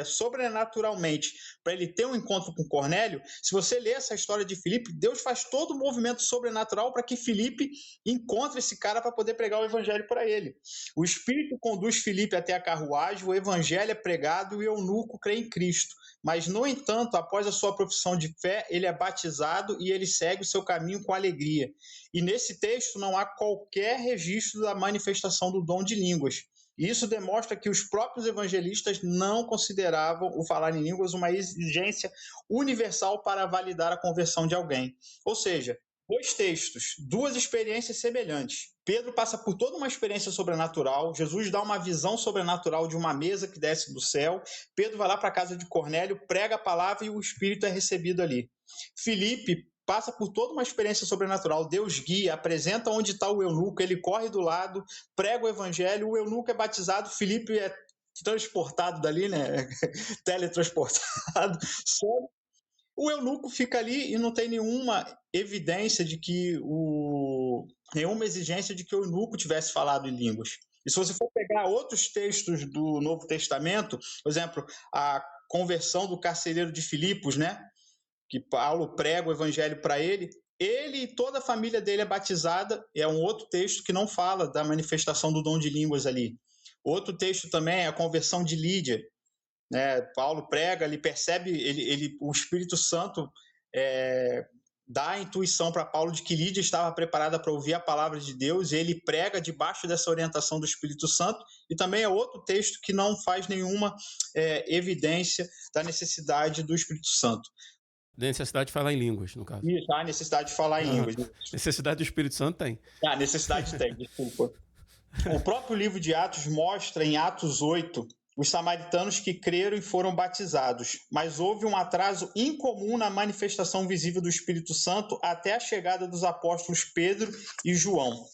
sobrenaturalmente para ele ter um encontro com Cornélio, se você ler essa história de Filipe, Deus faz todo o movimento sobrenatural para que Filipe encontre esse cara para poder pregar o evangelho para ele. O Espírito conduz Filipe até a carruagem, o evangelho é pregado e o eunuco crê em Cristo. Mas, no entanto, após a sua profissão de fé, ele é batizado e ele segue o seu caminho com alegria. E nesse texto não há qualquer registro da manifestação do dom de línguas. Isso demonstra que os próprios evangelistas não consideravam o falar em línguas uma exigência universal para validar a conversão de alguém. Ou seja, 2 textos, 2 experiências semelhantes. Pedro passa por toda uma experiência sobrenatural, Jesus dá uma visão sobrenatural de uma mesa que desce do céu, Pedro vai lá para a casa de Cornélio, prega a palavra e o Espírito é recebido ali. Filipe passa por toda uma experiência sobrenatural, Deus guia, apresenta onde está o eunuco, ele corre do lado, prega o evangelho, o eunuco é batizado, Filipe é transportado dali, né? Teletransportado, o eunuco fica ali e não tem nenhuma evidência de que nenhuma exigência de que o eunuco tivesse falado em línguas. E se você for pegar outros textos do Novo Testamento, por exemplo, a conversão do carcereiro de Filipos, né? Que Paulo prega o evangelho para ele e toda a família dele é batizada, é um outro texto que não fala da manifestação do dom de línguas ali. Outro texto também é a conversão de Lídia, né? Paulo prega, ele percebe, o Espírito Santo dá a intuição para Paulo de que Lídia estava preparada para ouvir a palavra de Deus, e ele prega debaixo dessa orientação do Espírito Santo, e também é outro texto que não faz nenhuma evidência da necessidade do Espírito Santo. Da necessidade de falar em línguas, no caso. Isso, a necessidade de falar em línguas. Necessidade do Espírito Santo tem. A necessidade tem, desculpa. O próprio livro de Atos mostra, em Atos 8, os samaritanos que creram e foram batizados, mas houve um atraso incomum na manifestação visível do Espírito Santo até a chegada dos apóstolos Pedro e João.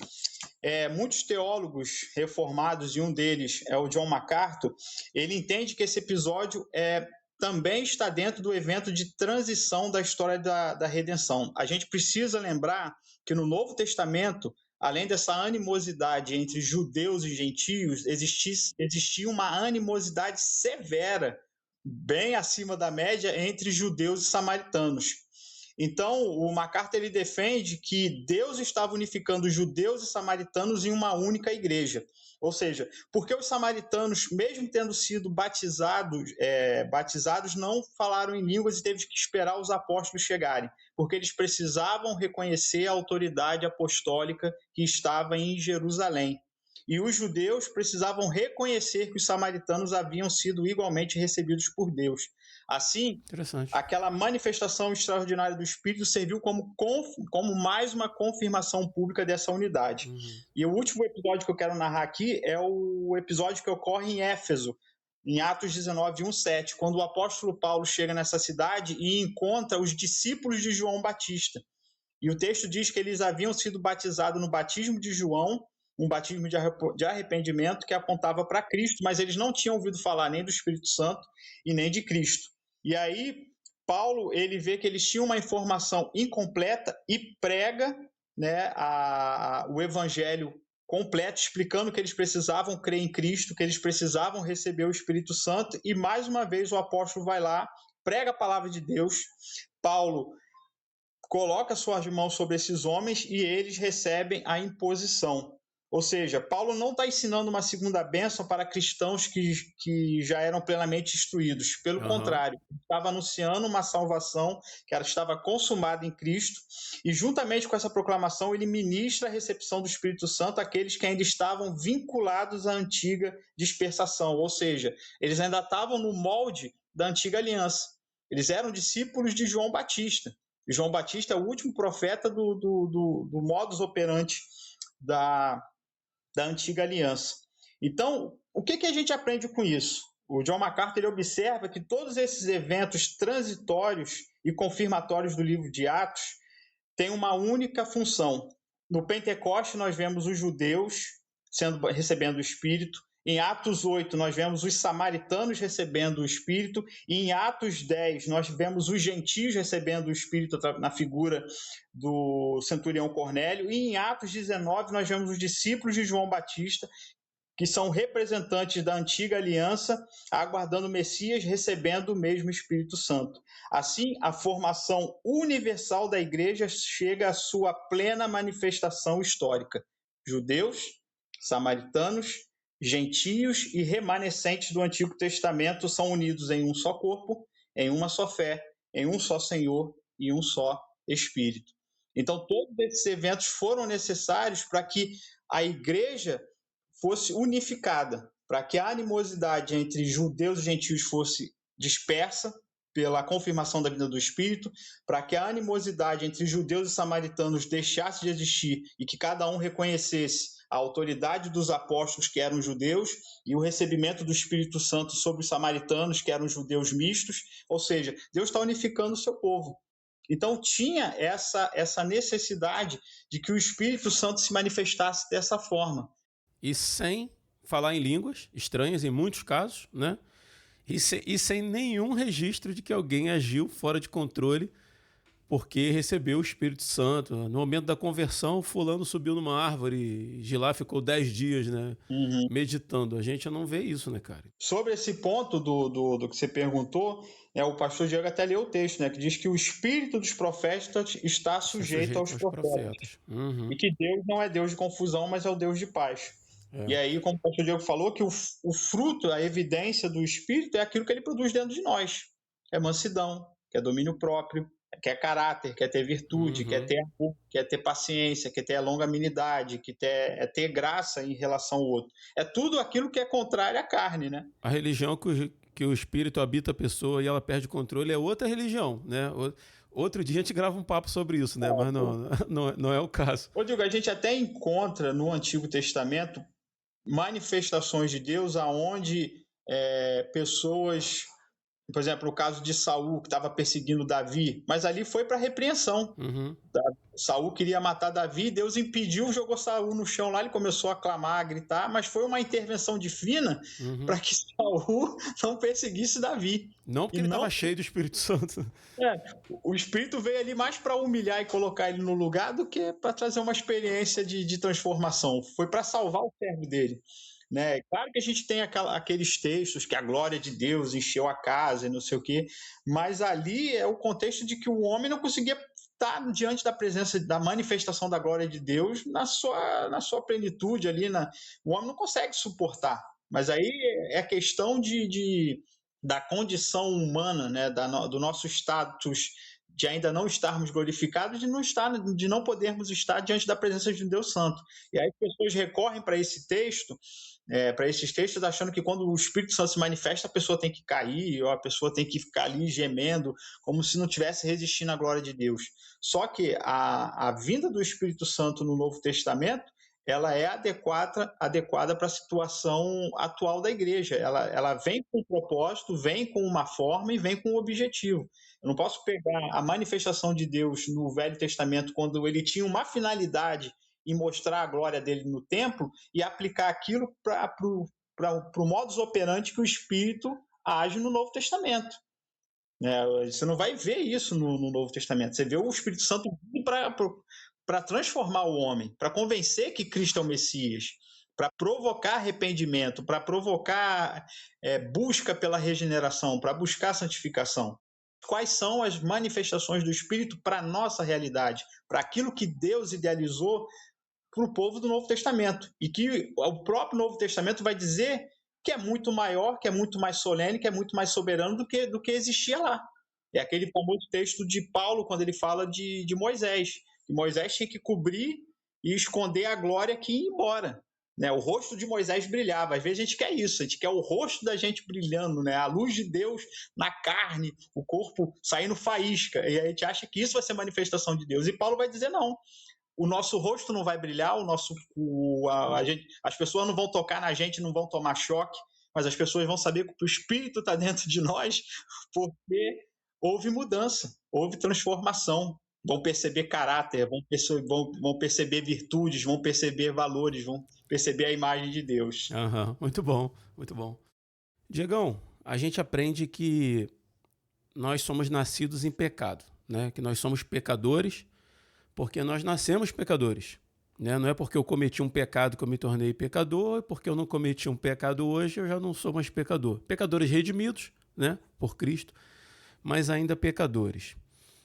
Muitos teólogos reformados, e um deles é o John MacArthur, ele entende que esse episódio também está dentro do evento de transição da história da redenção. A gente precisa lembrar que no Novo Testamento, além dessa animosidade entre judeus e gentios, existia uma animosidade severa, bem acima da média, entre judeus e samaritanos. Então, o MacArthur ele defende que Deus estava unificando judeus e samaritanos em uma única igreja. Ou seja, porque os samaritanos, mesmo tendo sido batizados, não falaram em línguas e teve que esperar os apóstolos chegarem, porque eles precisavam reconhecer a autoridade apostólica que estava em Jerusalém. E os judeus precisavam reconhecer que os samaritanos haviam sido igualmente recebidos por Deus. Assim, aquela manifestação extraordinária do Espírito serviu como mais uma confirmação pública dessa unidade. E o último episódio que eu quero narrar aqui é o episódio que ocorre em Éfeso, em Atos 19, 1-7, quando o apóstolo Paulo chega nessa cidade e encontra os discípulos de João Batista. E o texto diz que eles haviam sido batizados no batismo de João, um batismo de arrependimento que apontava para Cristo, mas eles não tinham ouvido falar nem do Espírito Santo e nem de Cristo. E aí, Paulo, ele vê que eles tinham uma informação incompleta e prega, né, o evangelho completo, explicando que eles precisavam crer em Cristo, que eles precisavam receber o Espírito Santo, e mais uma vez o apóstolo vai lá, prega a palavra de Deus. Paulo coloca suas mãos sobre esses homens e eles recebem a imposição. Ou seja, Paulo não está ensinando uma segunda bênção para cristãos que já eram plenamente instruídos. Pelo contrário, estava anunciando uma salvação que ela estava consumada em Cristo, e juntamente com essa proclamação ele ministra a recepção do Espírito Santo àqueles que ainda estavam vinculados à antiga dispersação, ou seja, eles ainda estavam no molde da antiga aliança. Eles eram discípulos de João Batista. E João Batista é o último profeta do modus operandi da antiga aliança. Então, o que a gente aprende com isso? O John MacArthur ele observa que todos esses eventos transitórios e confirmatórios do livro de Atos têm uma única função. No Pentecoste, nós vemos os judeus recebendo o Espírito. Em Atos 8, nós vemos os samaritanos recebendo o Espírito. E em Atos 10, nós vemos os gentios recebendo o Espírito na figura do centurião Cornélio. E em Atos 19, nós vemos os discípulos de João Batista que são representantes da antiga aliança, aguardando o Messias, recebendo o mesmo Espírito Santo. Assim, a formação universal da igreja chega à sua plena manifestação histórica. Judeus, samaritanos, gentios e remanescentes do Antigo Testamento são unidos em um só corpo, em uma só fé, em um só Senhor e um só Espírito. Então, todos esses eventos foram necessários para que a igreja fosse unificada, para que a animosidade entre judeus e gentios fosse dispersa pela confirmação da vinda do Espírito, para que a animosidade entre judeus e samaritanos deixasse de existir e que cada um reconhecesse a autoridade dos apóstolos, que eram judeus, e o recebimento do Espírito Santo sobre os samaritanos, que eram judeus mistos. Ou seja, Deus está unificando o seu povo. Então, tinha essa necessidade de que o Espírito Santo se manifestasse dessa forma. E sem falar em línguas estranhas, em muitos casos, né? E sem nenhum registro de que alguém agiu fora de controle porque recebeu o Espírito Santo. No momento da conversão, fulano subiu numa árvore e de lá ficou 10 dias, né, meditando. A gente não vê isso, né, cara? Sobre esse ponto do que você perguntou, o pastor Diego até leu o texto, né, que diz que o espírito dos profetas está sujeito aos profetas. E que Deus não é Deus de confusão, mas é o Deus de paz. E aí, como o pastor Diego falou, que o fruto, a evidência do Espírito é aquilo que ele produz dentro de nós. É mansidão, que é domínio próprio, quer caráter, quer ter virtude, quer ter amor, quer ter paciência, quer ter longanimidade, quer ter graça em relação ao outro. É tudo aquilo que é contrário à carne, né? A religião que o Espírito habita a pessoa e ela perde o controle é outra religião, né? Outro dia a gente grava um papo sobre isso, né? Mas não é o caso. Ô, Diego, a gente até encontra no Antigo Testamento manifestações de Deus aonde pessoas, por exemplo, o caso de Saul, que estava perseguindo Davi, mas ali foi para repreensão. Saul queria matar Davi, Deus impediu, jogou Saul no chão lá, ele começou a clamar, a gritar, mas foi uma intervenção divina para que Saul não perseguisse Davi. Não porque ele estava cheio do Espírito Santo. O Espírito veio ali mais para humilhar e colocar ele no lugar do que para trazer uma experiência de transformação. Foi para salvar o servo dele. Né? Claro que a gente tem aqueles textos que a glória de Deus encheu a casa e não sei o quê, mas ali é o contexto de que o homem não conseguia estar diante da presença, da manifestação da glória de Deus na sua plenitude ali. O homem não consegue suportar. Mas aí é questão da condição humana, né? Do nosso status de ainda não estarmos glorificados, de não podermos estar diante da presença de um Deus Santo. E aí as pessoas recorrem para esse texto, para esses textos, achando que quando o Espírito Santo se manifesta, a pessoa tem que cair, ou a pessoa tem que ficar ali gemendo, como se não tivesse resistindo à glória de Deus. Só que a vinda do Espírito Santo no Novo Testamento, ela é adequada para a situação atual da igreja. Ela vem com um propósito, vem com uma forma e vem com um objetivo. Eu não posso pegar a manifestação de Deus no Velho Testamento, quando ele tinha uma finalidade em mostrar a glória dele no templo, e aplicar aquilo para o modus operandi que o Espírito age no Novo Testamento. Você não vai ver isso no Novo Testamento. Você vê o Espírito Santo para transformar o homem, para convencer que Cristo é o Messias, para provocar arrependimento, para provocar busca pela regeneração, para buscar santificação. Quais são as manifestações do Espírito para a nossa realidade, para aquilo que Deus idealizou para o povo do Novo Testamento, e que o próprio Novo Testamento vai dizer que é muito maior, que é muito mais solene, que é muito mais soberano do que existia lá. É aquele famoso texto de Paulo, quando ele fala de Moisés, que Moisés tinha que cobrir e esconder a glória que ia embora. O rosto de Moisés brilhava. Às vezes a gente quer isso, a gente quer o rosto da gente brilhando, a luz de Deus na carne, o corpo saindo faísca, e a gente acha que isso vai ser manifestação de Deus. E Paulo vai dizer não. O nosso rosto não vai brilhar, as pessoas não vão tocar na gente, não vão tomar choque, mas as pessoas vão saber que o Espírito está dentro de nós, porque houve mudança, houve transformação. Vão perceber caráter, vão perceber virtudes, vão perceber valores, vão perceber a imagem de Deus. Muito bom, muito bom. Diegão, a gente aprende que nós somos nascidos em pecado, né? Que nós somos pecadores porque nós nascemos pecadores. Né? Não é porque eu cometi um pecado que eu me tornei pecador, porque eu não cometi um pecado hoje, eu já não sou mais pecador. Pecadores redimidos, né, por Cristo, mas ainda pecadores.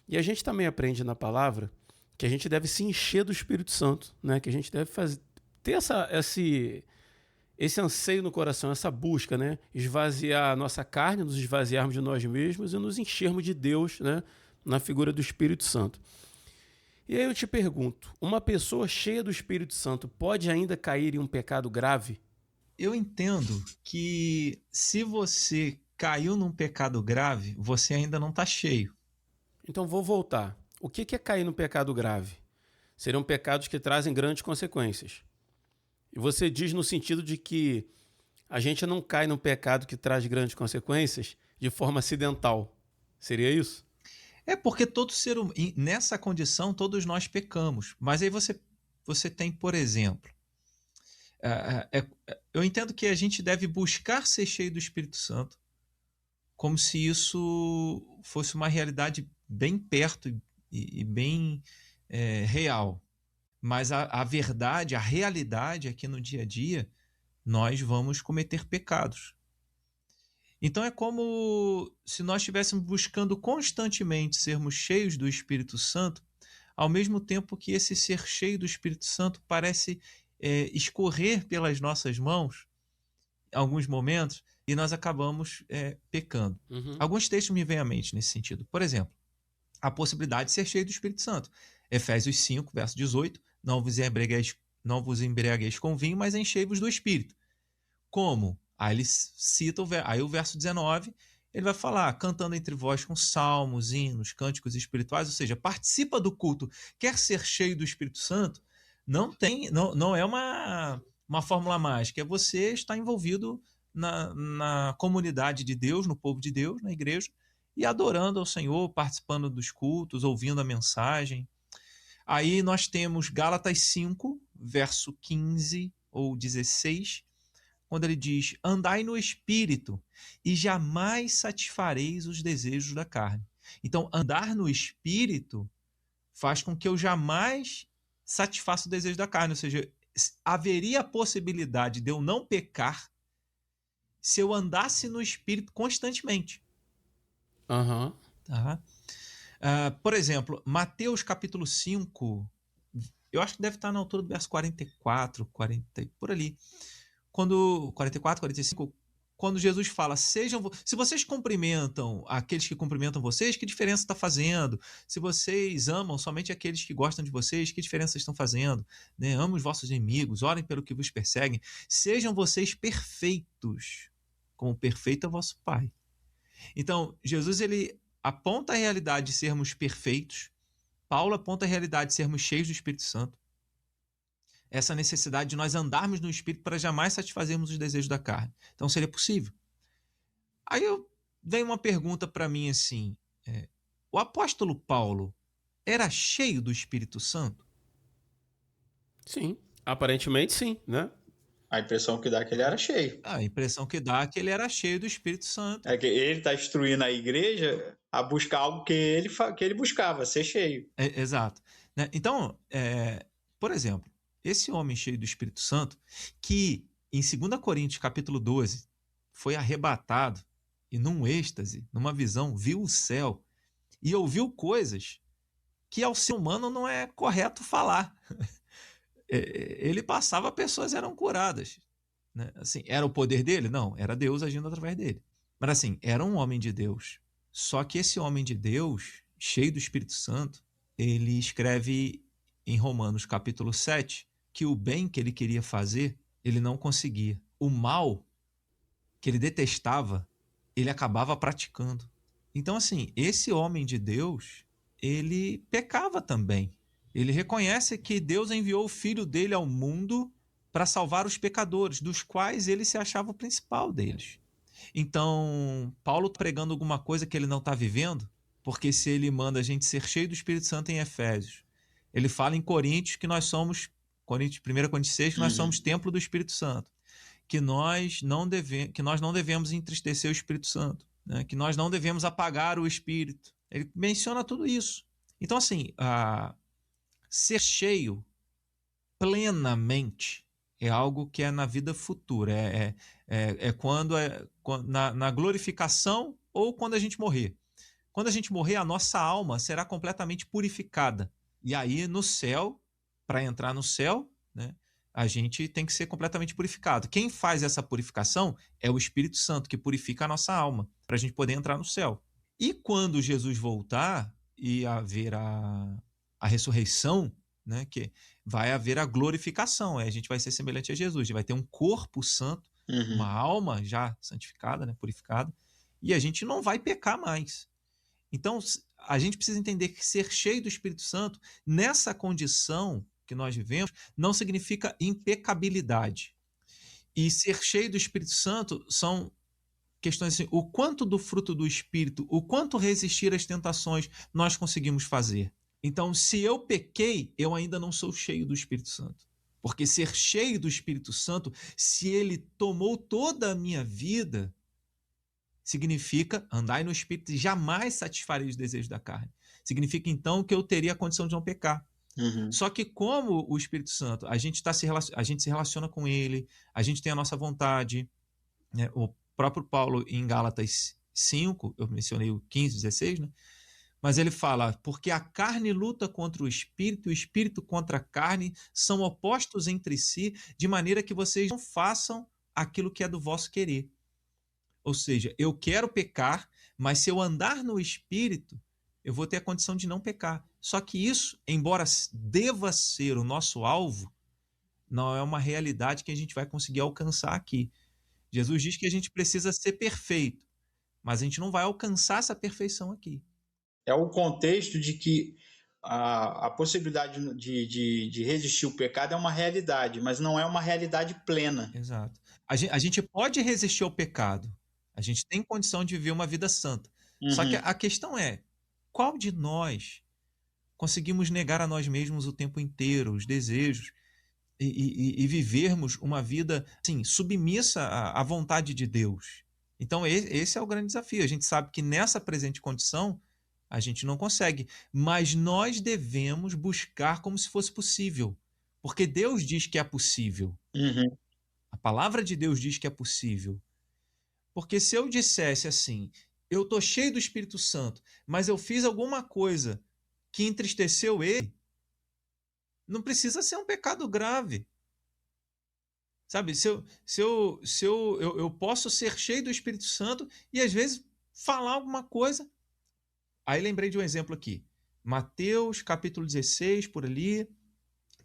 E a gente também aprende na palavra que a gente deve se encher do Espírito Santo, né? Que a gente deve ter esse anseio no coração, essa busca, né? Esvaziar a nossa carne, nos esvaziarmos de nós mesmos e nos enchermos de Deus, né? Na figura do Espírito Santo. E aí eu te pergunto, uma pessoa cheia do Espírito Santo pode ainda cair em um pecado grave? Eu entendo que se você caiu num pecado grave, você ainda não está cheio. Então vou voltar. O que é cair no pecado grave? Seriam pecados que trazem grandes consequências. E você diz no sentido de que a gente não cai no pecado que traz grandes consequências de forma acidental. Seria isso? É porque todo ser humano, nessa condição, todos nós pecamos. Mas aí você tem, por exemplo, eu entendo que a gente deve buscar ser cheio do Espírito Santo, como se isso fosse uma realidade bem perto e bem real. Mas a verdade, a realidade é que no dia a dia nós vamos cometer pecados. Então é como se nós estivéssemos buscando constantemente sermos cheios do Espírito Santo, ao mesmo tempo que esse ser cheio do Espírito Santo parece escorrer pelas nossas mãos em alguns momentos e nós acabamos pecando. Uhum. Alguns textos me vêm à mente nesse sentido. Por exemplo, a possibilidade de ser cheio do Espírito Santo. Efésios 5, verso 18, não vos embriagueis com vinho, mas enchei-vos do Espírito. Como? Aí ele cita aí o verso 19, ele vai falar, cantando entre vós com salmos, hinos, cânticos espirituais, ou seja, participa do culto. Quer ser cheio do Espírito Santo? Não é uma fórmula mágica, é você estar envolvido na comunidade de Deus, no povo de Deus, na igreja, e adorando ao Senhor, participando dos cultos, ouvindo a mensagem. Aí nós temos Gálatas 5, verso 15 ou 16, quando ele diz, andai no Espírito e jamais satisfareis os desejos da carne. Então, andar no Espírito faz com que eu jamais satisfaça o desejo da carne, ou seja, haveria a possibilidade de eu não pecar se eu andasse no Espírito constantemente. Uhum. Tá? Por exemplo, Mateus capítulo 5, eu acho que deve estar na altura do verso 44, 40, por ali. 44, 45, quando Jesus fala, se vocês cumprimentam aqueles que cumprimentam vocês, que diferença está fazendo? Se vocês amam somente aqueles que gostam de vocês, que diferença estão fazendo? Né? Amem os vossos inimigos, orem pelo que vos perseguem, sejam vocês perfeitos, como perfeito é vosso Pai. Então, Jesus ele aponta a realidade de sermos perfeitos, Paulo aponta a realidade de sermos cheios do Espírito Santo, essa necessidade de nós andarmos no Espírito para jamais satisfazermos os desejos da carne. Então seria possível. Aí vem uma pergunta para mim assim, o apóstolo Paulo era cheio do Espírito Santo? Sim, aparentemente sim, né? A impressão que dá é que ele era cheio. A impressão que dá é que ele era cheio do Espírito Santo. É que ele está instruindo a igreja a buscar algo que ele buscava, ser cheio. Exato. Né? Então, por exemplo, esse homem cheio do Espírito Santo, que em 2 Coríntios capítulo 12 foi arrebatado e num êxtase, numa visão, viu o céu e ouviu coisas que ao ser humano não é correto falar. Ele passava, pessoas eram curadas. Né? Assim, era o poder dele? Não, era Deus agindo através dele. Mas assim, era um homem de Deus. Só que esse homem de Deus, cheio do Espírito Santo, ele escreve em Romanos capítulo 7 que o bem que ele queria fazer, ele não conseguia. O mal que ele detestava, ele acabava praticando. Então, assim, esse homem de Deus, ele pecava também. Ele reconhece que Deus enviou o Filho dele ao mundo para salvar os pecadores, dos quais ele se achava o principal deles. Então, Paulo pregando alguma coisa que ele não está vivendo, porque se ele manda a gente ser cheio do Espírito Santo em Efésios, ele fala em Coríntios que nós somos, 1 Coríntios 6, que nós somos templo do Espírito Santo, que nós não devemos entristecer o Espírito Santo, né? Que nós não devemos apagar o Espírito. Ele menciona tudo isso. Então, assim, ser cheio plenamente é algo que é na vida futura, quando na glorificação ou quando a gente morrer. Quando a gente morrer, a nossa alma será completamente purificada. E aí, no céu, para entrar no céu, né, a gente tem que ser completamente purificado. Quem faz essa purificação é o Espírito Santo, que purifica a nossa alma, para a gente poder entrar no céu. E quando Jesus voltar e haver a ressurreição, né, que vai haver a glorificação, a gente vai ser semelhante a Jesus, a gente vai ter um corpo santo, uma alma já santificada, né, purificada, e a gente não vai pecar mais. Então, a gente precisa entender que ser cheio do Espírito Santo, nessa condição que nós vivemos, não significa impecabilidade. E ser cheio do Espírito Santo são questões assim, o quanto do fruto do Espírito, o quanto resistir às tentações nós conseguimos fazer. Então, se eu pequei, eu ainda não sou cheio do Espírito Santo. Porque ser cheio do Espírito Santo, se ele tomou toda a minha vida, significa andar no Espírito e jamais satisfarei os desejos da carne. Significa, então, que eu teria a condição de não pecar. Só que como o Espírito Santo, a gente se relaciona com ele, a gente tem a nossa vontade, né? O próprio Paulo, em Gálatas 5, eu mencionei o 15, 16, né? Mas ele fala, porque a carne luta contra o espírito contra a carne, são opostos entre si, de maneira que vocês não façam aquilo que é do vosso querer. Ou seja, eu quero pecar, mas se eu andar no espírito, eu vou ter a condição de não pecar. Só que isso, embora deva ser o nosso alvo, não é uma realidade que a gente vai conseguir alcançar aqui. Jesus diz que a gente precisa ser perfeito, mas a gente não vai alcançar essa perfeição aqui. É o contexto de que a possibilidade de resistir ao pecado é uma realidade, mas não é uma realidade plena. Exato. A gente pode resistir ao pecado. A gente tem condição de viver uma vida santa. Só que a questão é, qual de nós conseguimos negar a nós mesmos o tempo inteiro, os desejos, e vivermos uma vida assim, submissa à vontade de Deus? Então, esse é o grande desafio. A gente sabe que nessa presente condição, a gente não consegue, mas nós devemos buscar como se fosse possível, porque Deus diz que é possível. A palavra de Deus diz que é possível. Porque se eu dissesse assim, eu estou cheio do Espírito Santo, mas eu fiz alguma coisa que entristeceu ele, não precisa ser um pecado grave. Sabe, eu posso ser cheio do Espírito Santo e às vezes falar alguma coisa. Aí lembrei de um exemplo aqui. Mateus capítulo 16, por ali,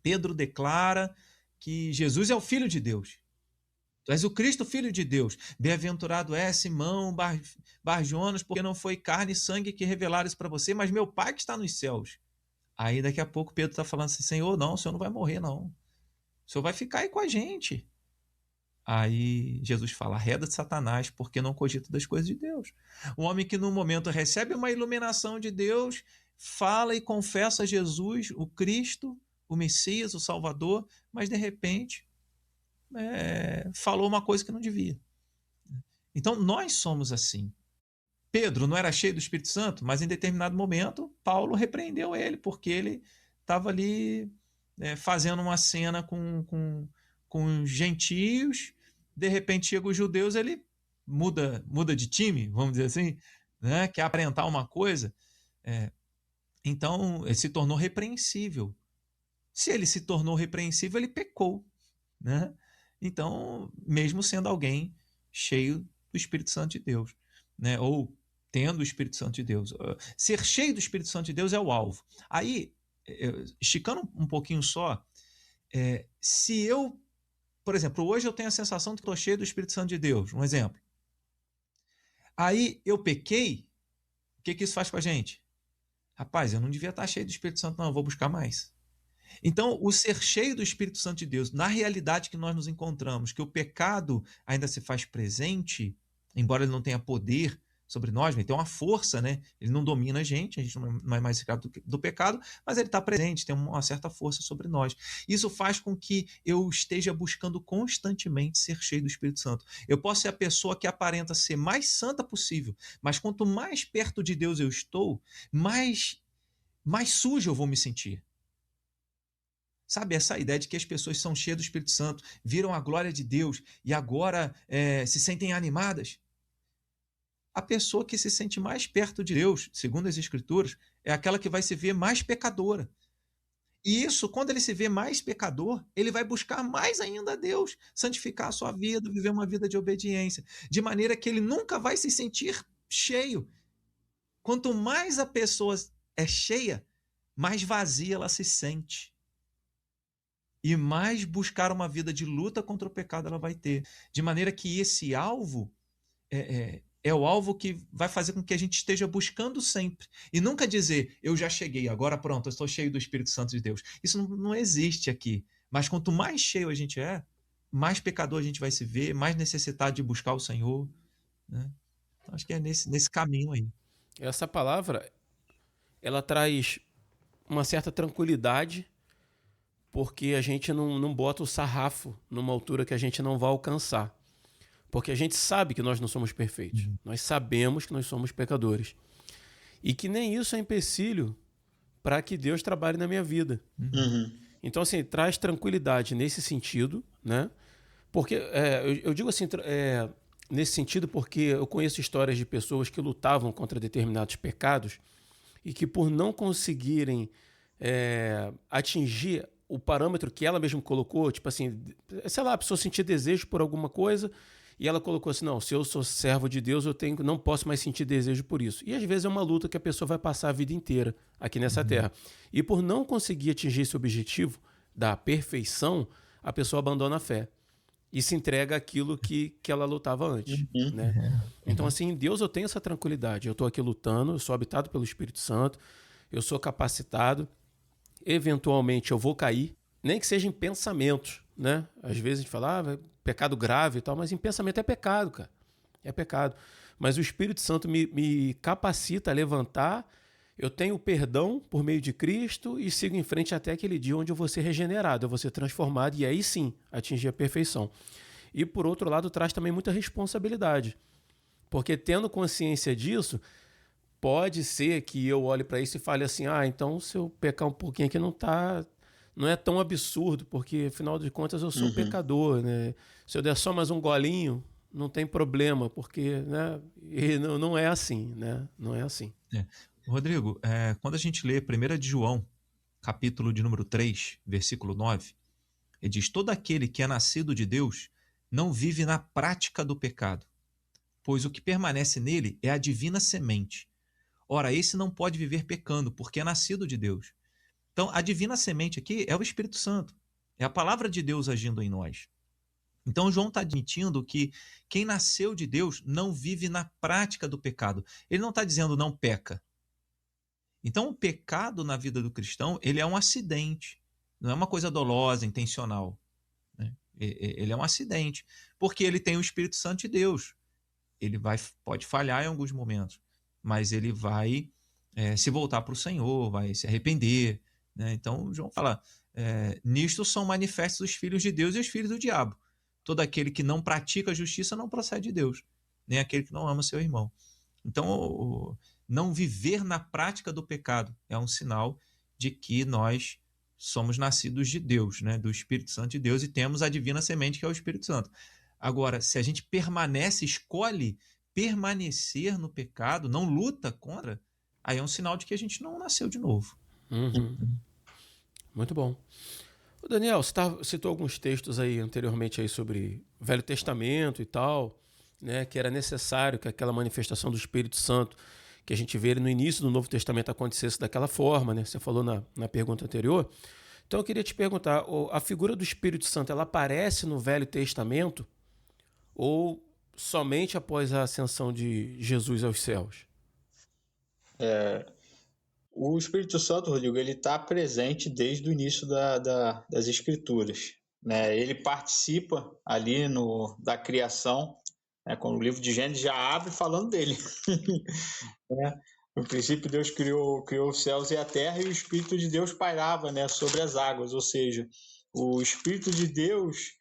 Pedro declara que Jesus é o Filho de Deus. Tu és o Cristo, Filho de Deus. Bem-aventurado é Simão Bar-Jonas, porque não foi carne e sangue que revelaram isso para você, mas meu Pai que está nos céus. Aí daqui a pouco Pedro está falando assim, Senhor, não, o Senhor não vai morrer, não. O Senhor vai ficar aí com a gente. Aí Jesus fala, arreda de Satanás, porque não cogita das coisas de Deus. O homem que no momento recebe uma iluminação de Deus, fala e confessa Jesus, o Cristo, o Messias, o Salvador, mas de repente falou uma coisa que não devia. Então nós somos assim. Pedro não era cheio do Espírito Santo, mas em determinado momento Paulo repreendeu ele, porque ele estava ali fazendo uma cena com os gentios, de repente chega os judeus, ele muda de time, vamos dizer assim, né? Quer aparentar uma coisa. Então ele se tornou repreensível. Se ele se tornou repreensível, ele pecou, né? Então, mesmo sendo alguém cheio do Espírito Santo de Deus, né? Ou tendo o Espírito Santo de Deus. Ser cheio do Espírito Santo de Deus é o alvo. Aí, esticando um pouquinho só, se eu, por exemplo, hoje eu tenho a sensação de que estou cheio do Espírito Santo de Deus, um exemplo. Aí eu pequei, o que isso faz com a gente? Rapaz, eu não devia estar cheio do Espírito Santo, não, eu vou buscar mais. Então, o ser cheio do Espírito Santo de Deus, na realidade que nós nos encontramos, que o pecado ainda se faz presente, embora ele não tenha poder sobre nós, ele tem uma força, né? Ele não domina a gente não é mais escravo do pecado, mas ele está presente, tem uma certa força sobre nós. Isso faz com que eu esteja buscando constantemente ser cheio do Espírito Santo. Eu posso ser a pessoa que aparenta ser mais santa possível, mas quanto mais perto de Deus eu estou, mais sujo eu vou me sentir. Sabe, essa ideia de que as pessoas são cheias do Espírito Santo, viram a glória de Deus e agora se sentem animadas. A pessoa que se sente mais perto de Deus, segundo as Escrituras, é aquela que vai se ver mais pecadora. E isso, quando ele se vê mais pecador, ele vai buscar mais ainda a Deus, santificar a sua vida, viver uma vida de obediência, de maneira que ele nunca vai se sentir cheio. Quanto mais a pessoa é cheia, mais vazia ela se sente. E mais buscar uma vida de luta contra o pecado ela vai ter. De maneira que esse alvo é o alvo que vai fazer com que a gente esteja buscando sempre. E nunca dizer, eu já cheguei, agora pronto, eu estou cheio do Espírito Santo de Deus. Isso não existe aqui. Mas quanto mais cheio a gente mais pecador a gente vai se ver, mais necessitado de buscar o Senhor. Né? Então, acho que é nesse caminho aí. Essa palavra, ela traz uma certa tranquilidade, porque a gente não bota o sarrafo numa altura que a gente não vai alcançar. Porque a gente sabe que nós não somos perfeitos. Nós sabemos que nós somos pecadores. E que nem isso é empecilho para que Deus trabalhe na minha vida. Então, assim, traz tranquilidade nesse sentido, né? Porque, eu digo assim, nesse sentido porque eu conheço histórias de pessoas que lutavam contra determinados pecados e que por não conseguirem atingir o parâmetro que ela mesma colocou, tipo assim, sei lá, a pessoa sentir desejo por alguma coisa e ela colocou assim, não, se eu sou servo de Deus, não posso mais sentir desejo por isso. E às vezes é uma luta que a pessoa vai passar a vida inteira aqui nessa terra. E por não conseguir atingir esse objetivo da perfeição, a pessoa abandona a fé e se entrega àquilo que ela lutava antes. Né? Então, assim, em Deus eu tenho essa tranquilidade. Eu estou aqui lutando, eu sou habitado pelo Espírito Santo, eu sou capacitado, eventualmente eu vou cair, nem que seja em pensamentos, né? Às vezes a gente fala, pecado grave e tal, mas em pensamento é pecado, cara. É pecado. Mas o Espírito Santo me capacita a levantar, eu tenho perdão por meio de Cristo e sigo em frente até aquele dia onde eu vou ser regenerado, eu vou ser transformado e aí sim atingir a perfeição. E por outro lado traz também muita responsabilidade, porque tendo consciência disso, pode ser que eu olhe para isso e fale assim, então se eu pecar um pouquinho aqui não é tão absurdo, porque afinal de contas eu sou pecador, né? Se eu der só mais um golinho, não tem problema, porque, né? E não é assim, né? Não é assim. Rodrigo, quando a gente lê 1 de João, capítulo de número 3, versículo 9, ele diz, todo aquele que é nascido de Deus não vive na prática do pecado, pois o que permanece nele é a divina semente. Ora, esse não pode viver pecando, porque é nascido de Deus. Então, a divina semente aqui é o Espírito Santo. É a palavra de Deus agindo em nós. Então, João está admitindo que quem nasceu de Deus não vive na prática do pecado. Ele não está dizendo não peca. Então, o pecado na vida do cristão, ele é um acidente. Não é uma coisa dolosa, intencional. Né? Ele é um acidente. Porque ele tem o Espírito Santo de Deus. Ele pode falhar em alguns momentos, mas ele vai se voltar para o Senhor, vai se arrepender. Né? Então, João fala, nisto são manifestos os filhos de Deus e os filhos do diabo. Todo aquele que não pratica a justiça não procede de Deus, nem aquele que não ama seu irmão. Então, não viver na prática do pecado é um sinal de que nós somos nascidos de Deus, né? Do Espírito Santo de Deus, e temos a divina semente que é o Espírito Santo. Agora, se a gente escolhe permanecer no pecado, não luta contra, aí é um sinal de que a gente não nasceu de novo. Muito bom. Daniel, você citou alguns textos aí anteriormente aí sobre o Velho Testamento e tal, né, que era necessário que aquela manifestação do Espírito Santo que a gente vê no início do Novo Testamento acontecesse daquela forma, né? Você falou na pergunta anterior. Então eu queria te perguntar, a figura do Espírito Santo, ela aparece no Velho Testamento ou somente após a ascensão de Jesus aos céus? O Espírito Santo, Rodrigo, ele está presente desde o início das Escrituras. Né? Ele participa ali da criação, né? Quando o livro de Gênesis já abre falando dele. Né? No princípio, Deus criou os céus e a terra e o Espírito de Deus pairava, né, sobre as águas. Ou seja, o Espírito de Deus,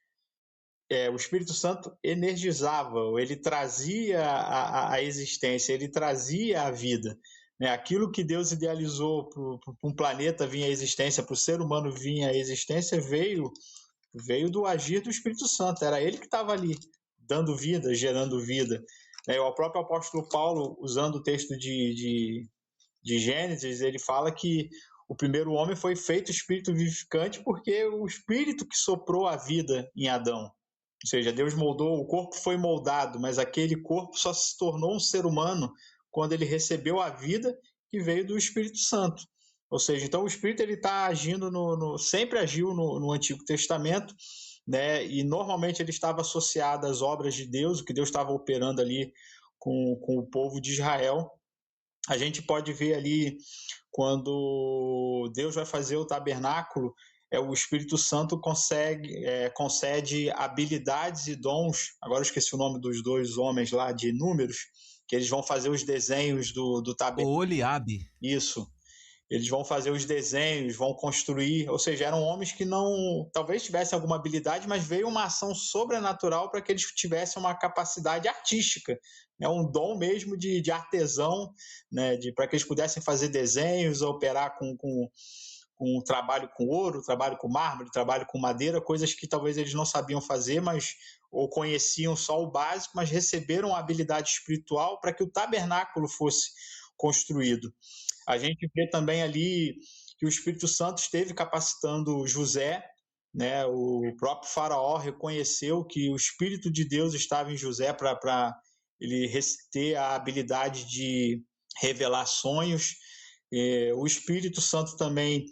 o Espírito Santo energizava, ele trazia a existência, ele trazia a vida. né? Aquilo que Deus idealizou para um planeta vir à existência, para o ser humano vir à existência, veio do agir do Espírito Santo. Era ele que estava ali, dando vida, gerando vida. O próprio apóstolo Paulo, usando o texto de Gênesis, ele fala que o primeiro homem foi feito espírito vivificante porque o espírito que soprou a vida em Adão. Ou seja, Deus moldou, o corpo foi moldado, mas aquele corpo só se tornou um ser humano quando ele recebeu a vida que veio do Espírito Santo. Ou seja, então o Espírito ele está agindo sempre agiu no Antigo Testamento, né? E normalmente ele estava associado às obras de Deus, o que Deus estava operando ali com o povo de Israel. A gente pode ver ali quando Deus vai fazer o tabernáculo, o Espírito Santo concede habilidades e dons. Agora eu esqueci o nome dos dois homens lá de Números, que eles vão fazer os desenhos do tabernáculo. Oliabe. Isso. Eles vão fazer os desenhos, vão construir, ou seja, eram homens que não, talvez tivessem alguma habilidade, mas veio uma ação sobrenatural para que eles tivessem uma capacidade artística, né? Um dom mesmo de artesão, né? Para que eles pudessem fazer desenhos, operar com trabalho com ouro, trabalho com mármore, trabalho com madeira, coisas que talvez eles não sabiam fazer, ou conheciam só o básico, mas receberam a habilidade espiritual para que o tabernáculo fosse construído. A gente vê também ali que o Espírito Santo esteve capacitando José, né? O próprio faraó reconheceu que o Espírito de Deus estava em José para ele ter a habilidade de revelar sonhos. O Espírito Santo também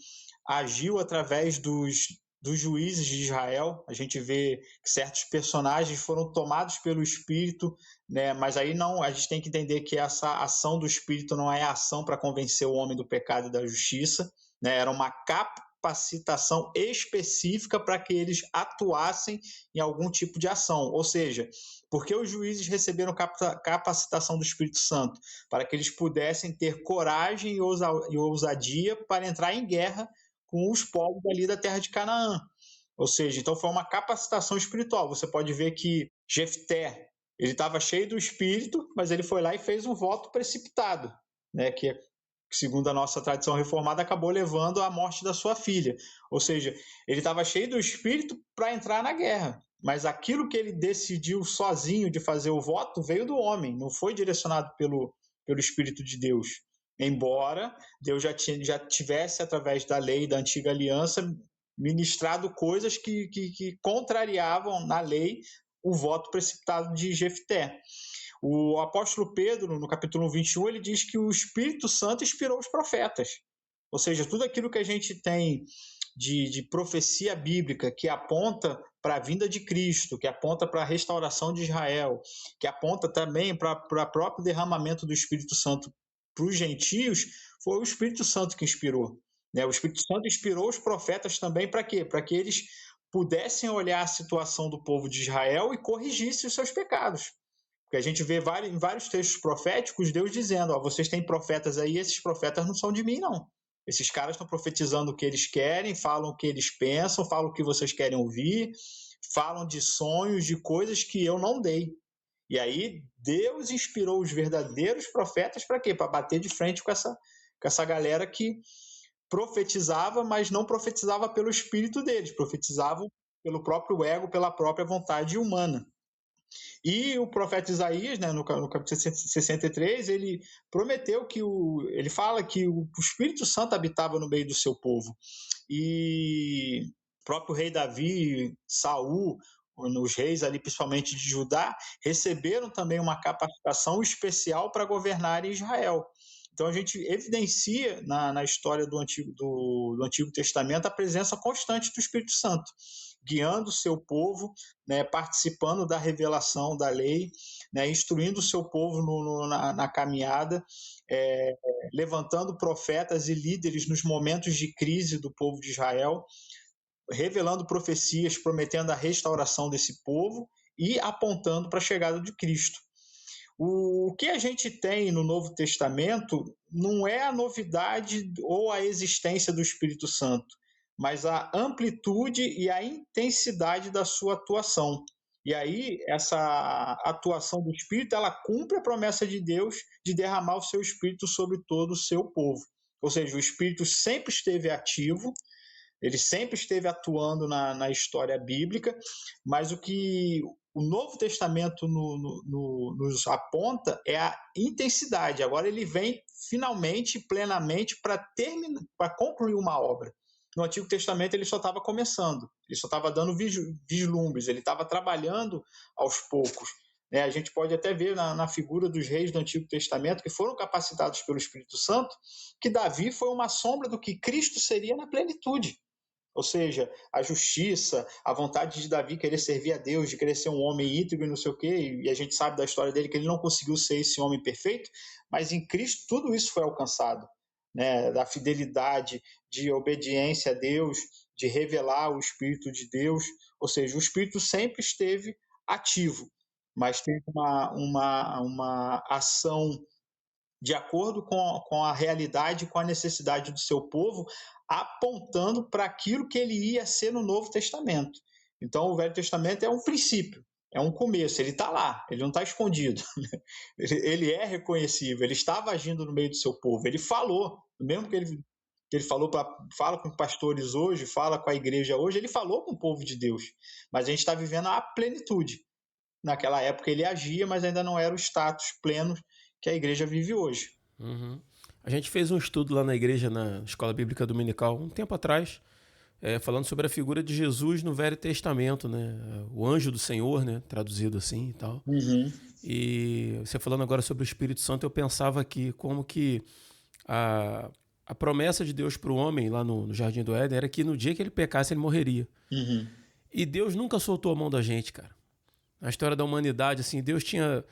agiu através dos juízes de Israel. A gente vê que certos personagens foram tomados pelo Espírito, né? Mas aí não, a gente tem que entender que essa ação do Espírito não é a ação para convencer o homem do pecado e da justiça, né? Era uma capacitação específica para que eles atuassem em algum tipo de ação. Ou seja, porque os juízes receberam capacitação do Espírito Santo? Para que eles pudessem ter coragem e ousadia para entrar em guerra com os povos ali da terra de Canaã. Ou seja, então foi uma capacitação espiritual. Você pode ver que Jefté, ele estava cheio do Espírito, mas ele foi lá e fez um voto precipitado, né? Que segundo a nossa tradição reformada, acabou levando à morte da sua filha. Ou seja, ele estava cheio do Espírito para entrar na guerra, mas aquilo que ele decidiu sozinho de fazer o voto veio do homem, não foi direcionado pelo Espírito de Deus. Embora Deus já tivesse, através da lei da antiga aliança, ministrado coisas que contrariavam na lei o voto precipitado de Jefté. O apóstolo Pedro, no capítulo 21, ele diz que o Espírito Santo inspirou os profetas. Ou seja, tudo aquilo que a gente tem de profecia bíblica que aponta para a vinda de Cristo, que aponta para a restauração de Israel, que aponta também para o próprio derramamento do Espírito Santo para os gentios, foi o Espírito Santo que inspirou. O Espírito Santo inspirou os profetas também para quê? Para que eles pudessem olhar a situação do povo de Israel e corrigissem os seus pecados. Porque a gente vê em vários textos proféticos Deus dizendo, vocês têm profetas aí, esses profetas não são de mim, não. Esses caras estão profetizando o que eles querem, falam o que eles pensam, falam o que vocês querem ouvir, falam de sonhos, de coisas que eu não dei. E aí Deus inspirou os verdadeiros profetas para quê? Para bater de frente com essa galera que profetizava, mas não profetizava pelo espírito deles, profetizavam pelo próprio ego, pela própria vontade humana. E o profeta Isaías, né, no capítulo 63, ele prometeu ele fala que o Espírito Santo habitava no meio do seu povo. E o próprio rei Davi, Saul, os reis ali, principalmente de Judá, receberam também uma capacitação especial para governar em Israel. Então a gente evidencia na história do Antigo Testamento a presença constante do Espírito Santo, guiando o seu povo, né, participando da revelação da lei, né, instruindo o seu povo na caminhada, levantando profetas e líderes nos momentos de crise do povo de Israel, revelando profecias, prometendo a restauração desse povo e apontando para a chegada de Cristo. O que a gente tem no Novo Testamento não é a novidade ou a existência do Espírito Santo, mas a amplitude e a intensidade da sua atuação. E aí, essa atuação do Espírito, ela cumpre a promessa de Deus de derramar o seu Espírito sobre todo o seu povo. Ou seja, o Espírito sempre esteve ativo, ele sempre esteve atuando na história bíblica, mas o que o Novo Testamento nos aponta é a intensidade. Agora ele vem finalmente, plenamente, para concluir uma obra. No Antigo Testamento ele só estava começando, ele só estava dando vislumbres, ele estava trabalhando aos poucos. A gente pode até ver na figura dos reis do Antigo Testamento, que foram capacitados pelo Espírito Santo, que Davi foi uma sombra do que Cristo seria na plenitude. Ou seja, a justiça, a vontade de Davi querer servir a Deus, de querer ser um homem íntegro e não sei o quê, e a gente sabe da história dele que ele não conseguiu ser esse homem perfeito, mas em Cristo tudo isso foi alcançado, né? Da fidelidade, de obediência a Deus, de revelar o Espírito de Deus, ou seja, o Espírito sempre esteve ativo, mas teve uma ação de acordo com a realidade, com a necessidade do seu povo, apontando para aquilo que ele ia ser no Novo Testamento. Então, o Velho Testamento é um princípio, é um começo, ele está lá, ele não está escondido. Ele é reconhecível, ele estava agindo no meio do seu povo, ele falou, mesmo que ele fala com pastores hoje, fala com a igreja hoje, ele falou com o povo de Deus, mas a gente está vivendo a plenitude. Naquela época ele agia, mas ainda não era o status pleno que a igreja vive hoje. Uhum. A gente fez um estudo lá na igreja, na Escola Bíblica Dominical, um tempo atrás, falando sobre a figura de Jesus no Velho Testamento, né? O anjo do Senhor, né? Traduzido assim e tal. Uhum. E você falando agora sobre o Espírito Santo, eu pensava aqui como que a promessa de Deus para o homem lá no Jardim do Éden era que no dia que ele pecasse, ele morreria. Uhum. E Deus nunca soltou a mão da gente, cara. Na história da humanidade, assim, Deus tinha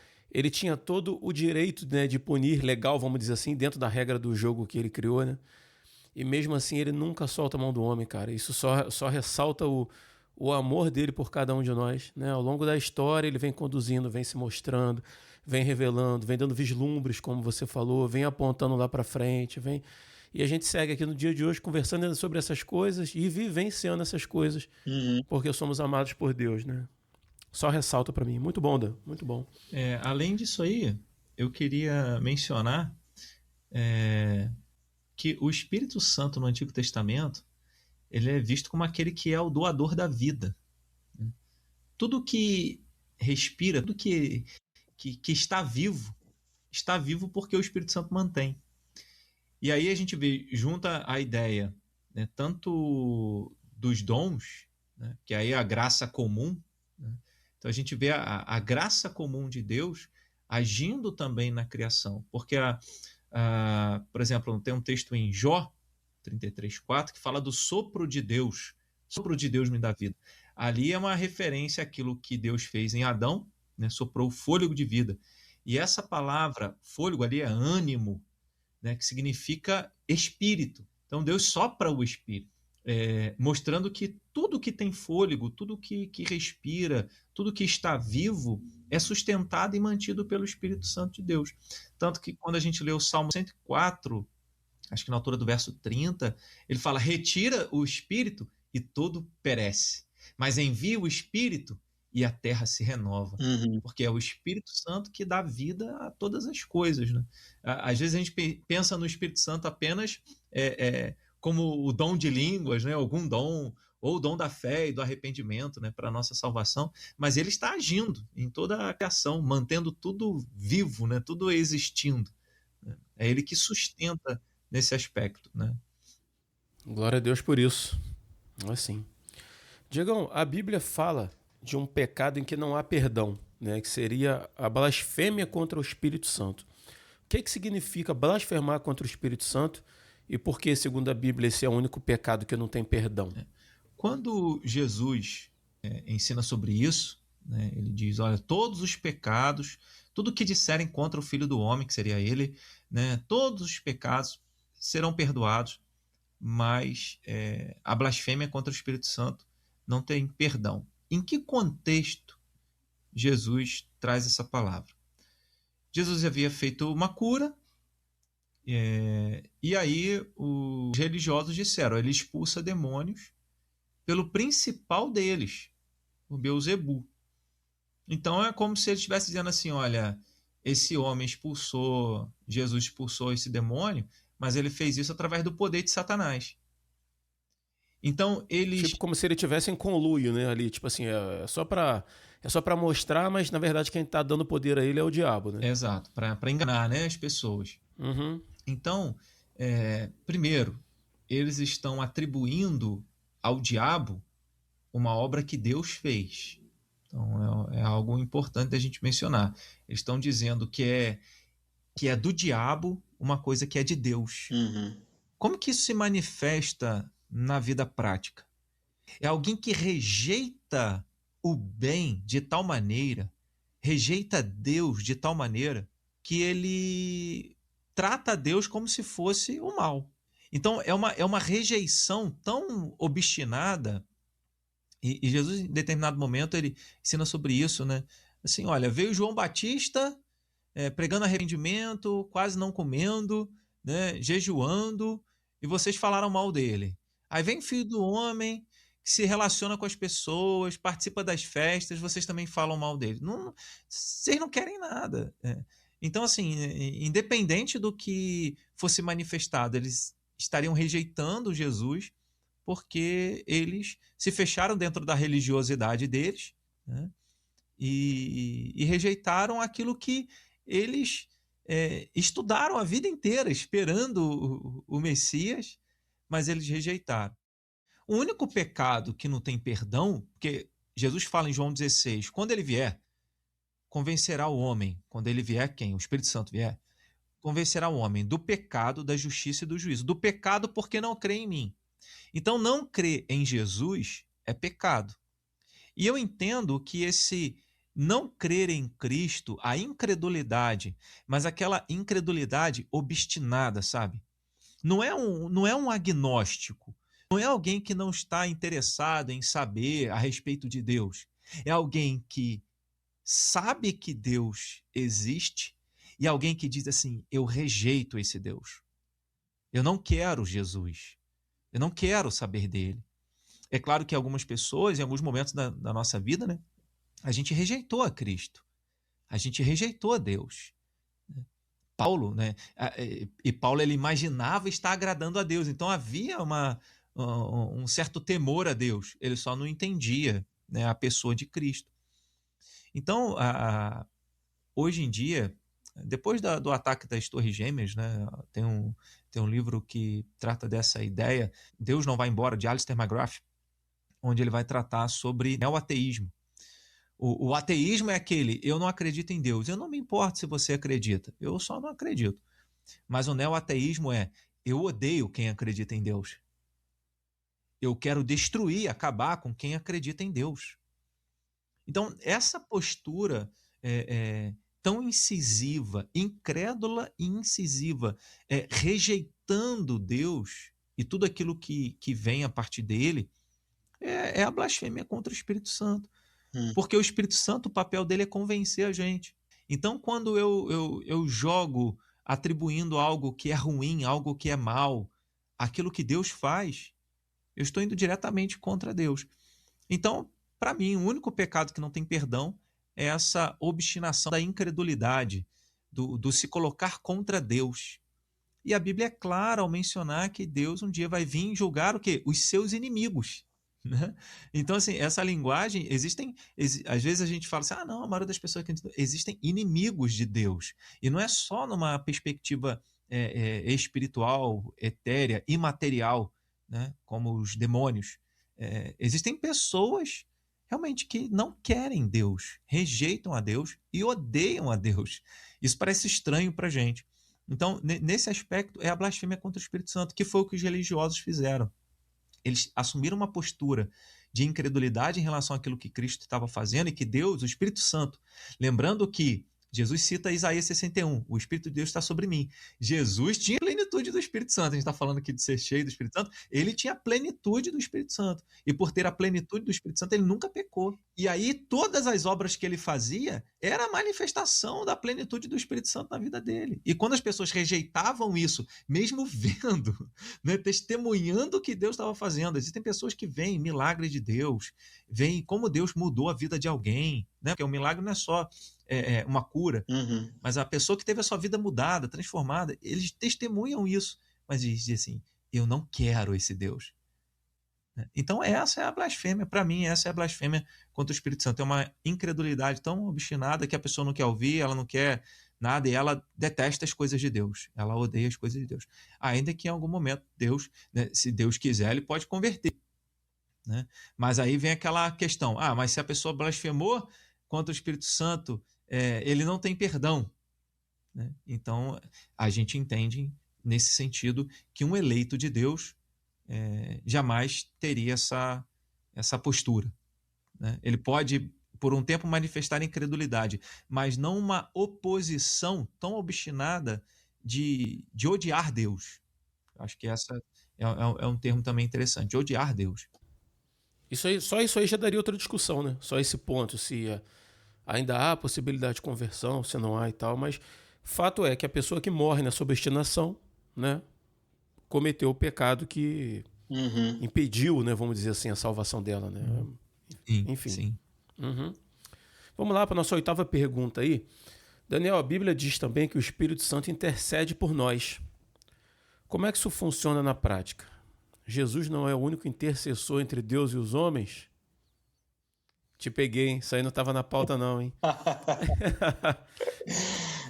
todo o direito, né, de punir legal, vamos dizer assim, dentro da regra do jogo que ele criou, né? E mesmo assim ele nunca solta a mão do homem, cara. Isso só ressalta o amor dele por cada um de nós, né? Ao longo da história ele vem conduzindo, vem se mostrando, vem revelando, vem dando vislumbres, como você falou, vem apontando lá para frente, vem... E a gente segue aqui no dia de hoje conversando sobre essas coisas e vivenciando essas coisas, porque somos amados por Deus, né? Só ressalta para mim. Muito bom, Dan. Muito bom. Além disso aí, eu queria mencionar que o Espírito Santo no Antigo Testamento ele é visto como aquele que é o doador da vida. Tudo que respira, tudo que está vivo porque o Espírito Santo mantém. E aí a gente junta a ideia, né, tanto dos dons, né, que aí é a graça comum, né? Então a gente vê a graça comum de Deus agindo também na criação. Porque, por exemplo, tem um texto em Jó 33:4 que fala do sopro de Deus. Sopro de Deus me dá vida. Ali é uma referência àquilo que Deus fez em Adão, né? Soprou o fôlego de vida. E essa palavra fôlego ali é ânimo, né? Que significa espírito. Então Deus sopra o espírito. Mostrando que tudo que tem fôlego, tudo que respira, tudo que está vivo é sustentado e mantido pelo Espírito Santo de Deus. Tanto que quando a gente lê o Salmo 104, acho que na altura do verso 30, ele fala, retira o Espírito e tudo perece, mas envia o Espírito e a terra se renova. Porque é o Espírito Santo que dá vida a todas as coisas, né? Às vezes a gente pensa no Espírito Santo apenas... como o dom de línguas, né? Algum dom, ou o dom da fé e do arrependimento, né? Para a nossa salvação, mas ele está agindo em toda a criação, mantendo tudo vivo, né? Tudo existindo. É ele que sustenta nesse aspecto, né? Glória a Deus por isso. Assim. Diegão, a Bíblia fala de um pecado em que não há perdão, né? Que seria a blasfêmia contra o Espírito Santo. O que significa blasfemar contra o Espírito Santo? E por que, segundo a Bíblia, esse é o único pecado que não tem perdão? Quando Jesus ensina sobre isso, né, ele diz, olha, todos os pecados, tudo que disserem contra o Filho do Homem, que seria ele, né, todos os pecados serão perdoados, mas a blasfêmia contra o Espírito Santo não tem perdão. Em que contexto Jesus traz essa palavra? Jesus havia feito uma cura, e aí os religiosos disseram, ele expulsa demônios pelo principal deles, o Beelzebul. Então é como se ele estivesse dizendo assim, olha, esse homem Jesus expulsou esse demônio, mas ele fez isso através do poder de Satanás. Então eles... Tipo como se ele tivesse em conluio, né, ali, tipo assim, é só pra mostrar, mas na verdade quem tá dando poder a ele é o diabo, né? Exato, para enganar, né, as pessoas. Uhum. Então, primeiro, eles estão atribuindo ao diabo uma obra que Deus fez. Então, é algo importante da gente mencionar. Eles estão dizendo que é do diabo uma coisa que é de Deus. Uhum. Como que isso se manifesta na vida prática? É alguém que rejeita o bem de tal maneira, rejeita Deus de tal maneira, que ele trata Deus como se fosse o mal. Então, é uma rejeição tão obstinada, e Jesus, em determinado momento, ele ensina sobre isso, né? Assim, olha, veio João Batista pregando arrependimento, quase não comendo, né? Jejuando, e vocês falaram mal dele. Aí vem o Filho do Homem, que se relaciona com as pessoas, participa das festas, vocês também falam mal dele. Não, vocês não querem nada. Então, assim, independente do que fosse manifestado, eles estariam rejeitando Jesus porque eles se fecharam dentro da religiosidade deles, né? E rejeitaram aquilo que eles estudaram a vida inteira, esperando o Messias, mas eles rejeitaram. O único pecado que não tem perdão, porque Jesus fala em João 16, quando ele vier, convencerá o homem, quando ele vier quem? O Espírito Santo vier, convencerá o homem do pecado, da justiça e do juízo. Do pecado porque não crê em mim. Então, não crer em Jesus é pecado. E eu entendo que esse não crer em Cristo, a incredulidade, mas aquela incredulidade obstinada, sabe? Não é um agnóstico, não é alguém que não está interessado em saber a respeito de Deus. É alguém que sabe que Deus existe e alguém que diz assim: eu rejeito esse Deus. Eu não quero Jesus. Eu não quero saber dele. É claro que algumas pessoas, em alguns momentos da nossa vida, né, a gente rejeitou a Cristo. A gente rejeitou a Deus. Paulo, né? E Paulo, ele imaginava estar agradando a Deus. Então havia um certo temor a Deus. Ele só não entendia, né, a pessoa de Cristo. Então, hoje em dia, depois do ataque das Torres Gêmeas, né, tem um livro que trata dessa ideia, Deus Não Vai Embora, de Alistair McGrath, onde ele vai tratar sobre neoateísmo. O ateísmo é aquele, eu não acredito em Deus. Eu não me importo se você acredita, eu só não acredito. Mas o neoateísmo é, eu odeio quem acredita em Deus. Eu quero destruir, acabar com quem acredita em Deus. Então, essa postura tão incisiva, incrédula e incisiva, rejeitando Deus e tudo aquilo que vem a partir dele, é a blasfêmia contra o Espírito Santo. Porque o Espírito Santo, o papel dele é convencer a gente. Então, quando eu jogo atribuindo algo que é ruim, algo que é mal, aquilo que Deus faz, eu estou indo diretamente contra Deus. Então, para mim, o único pecado que não tem perdão é essa obstinação da incredulidade, do se colocar contra Deus. E a Bíblia é clara ao mencionar que Deus um dia vai vir julgar o quê? Os seus inimigos. Né? Então, assim, essa linguagem, às vezes a gente fala assim, não, a maioria das pessoas que existem inimigos de Deus. E não é só numa perspectiva espiritual, etérea, imaterial, né? Como os demônios. Existem pessoas realmente que não querem Deus, rejeitam a Deus e odeiam a Deus. Isso parece estranho para a gente. Então, nesse aspecto, é a blasfêmia contra o Espírito Santo, que foi o que os religiosos fizeram. Eles assumiram uma postura de incredulidade em relação àquilo que Cristo estava fazendo e que Deus, o Espírito Santo, lembrando que Jesus cita Isaías 61, o Espírito de Deus está sobre mim. Jesus tinha plenitude do Espírito Santo, a gente está falando aqui de ser cheio do Espírito Santo, ele tinha a plenitude do Espírito Santo, e por ter a plenitude do Espírito Santo, ele nunca pecou. E aí, todas as obras que ele fazia, era a manifestação da plenitude do Espírito Santo na vida dele. E quando as pessoas rejeitavam isso, mesmo vendo, né, testemunhando o que Deus estava fazendo, existem pessoas que veem milagres de Deem como Deus mudou a vida de alguém, né? Porque o milagre não é só uma cura, Uhum. mas a pessoa que teve a sua vida mudada, transformada, eles testemunham isso, mas eles dizem assim, eu não quero esse Deus. Então essa é a blasfêmia, para mim essa é a blasfêmia contra o Espírito Santo, é uma incredulidade tão obstinada que a pessoa não quer ouvir, ela não quer nada e ela detesta as coisas de Deus, ela odeia as coisas de Deus, ainda que em algum momento Deus, né, se Deus quiser, ele pode converter, né? Mas aí vem aquela questão, mas se a pessoa blasfemou contra o Espírito Santo, ele não tem perdão, né? Então a gente entende nesse sentido que um eleito de Deus jamais teria essa postura, né? Ele pode, por um tempo, manifestar incredulidade, mas não uma oposição tão obstinada de odiar Deus. Acho que essa é um termo também interessante, odiar Deus. Só isso aí já daria outra discussão, né? Só esse ponto, se ainda há possibilidade de conversão, se não há e tal, mas fato é que a pessoa que morre nessa obstinação, né, cometeu o pecado que impediu, né, vamos dizer assim, a salvação dela, né? Sim, Enfim. sim. Uhum. Vamos lá para a nossa 8ª pergunta aí. Daniel, a Bíblia diz também que o Espírito Santo intercede por nós. Como é que isso funciona na prática? Jesus não é o único intercessor entre Deus e os homens? Te peguei, hein? Isso aí não estava na pauta não, hein?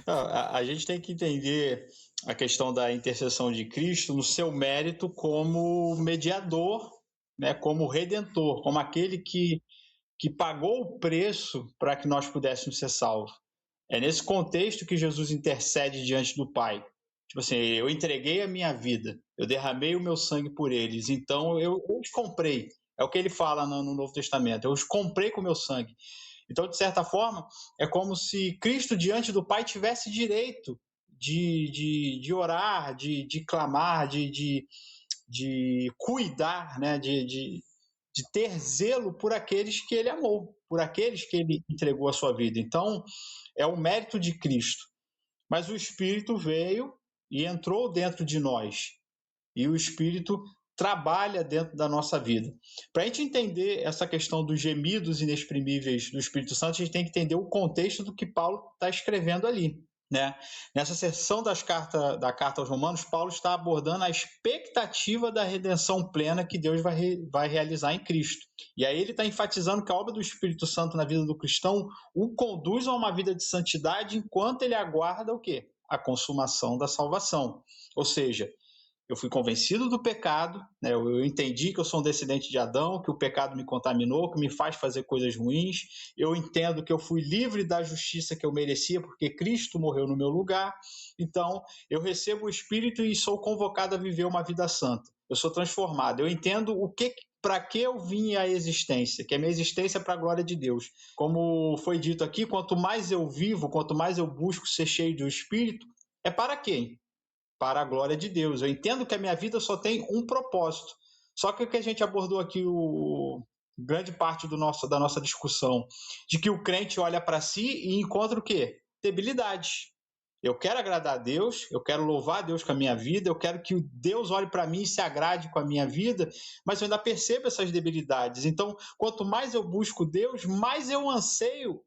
A gente tem que entender a questão da intercessão de Cristo no seu mérito como mediador, né, como redentor, como aquele que pagou o preço para que nós pudéssemos ser salvos. É nesse contexto que Jesus intercede diante do Pai. Tipo assim, eu entreguei a minha vida, eu derramei o meu sangue por eles, então eu os comprei. É o que ele fala no Novo Testamento, eu os comprei com o meu sangue. Então, de certa forma, é como se Cristo diante do Pai tivesse direito de orar, de clamar, de cuidar, né? de ter zelo por aqueles que ele amou, por aqueles que ele entregou a sua vida. Então, é o mérito de Cristo. Mas o Espírito veio e entrou dentro de nós. E o Espírito trabalha dentro da nossa vida. Para a gente entender essa questão dos gemidos inexprimíveis do Espírito Santo, a gente tem que entender o contexto do que Paulo está escrevendo ali. Né? Nessa seção da carta aos Romanos, Paulo está abordando a expectativa da redenção plena que Deus vai realizar em Cristo. E aí ele está enfatizando que a obra do Espírito Santo na vida do cristão o conduz a uma vida de santidade enquanto ele aguarda o quê? A consumação da salvação. Ou seja, eu fui convencido do pecado, né? Eu entendi que eu sou um descendente de Adão, que o pecado me contaminou, que me faz fazer coisas ruins. Eu entendo que eu fui livre da justiça que eu merecia, porque Cristo morreu no meu lugar. Então, eu recebo o Espírito e sou convocado a viver uma vida santa. Eu sou transformado. Eu entendo para que eu vim à existência, que a minha existência é para a glória de Deus. Como foi dito aqui, quanto mais eu vivo, quanto mais eu busco ser cheio do Espírito, é para quem? Para a glória de Deus. Eu entendo que a minha vida só tem um propósito. Só que o que a gente abordou aqui, grande parte da nossa discussão, de que o crente olha para si e encontra o quê? Debilidades. Eu quero agradar a Deus, eu quero louvar a Deus com a minha vida, eu quero que Deus olhe para mim e se agrade com a minha vida, mas eu ainda percebo essas debilidades. Então, quanto mais eu busco Deus, mais eu anseio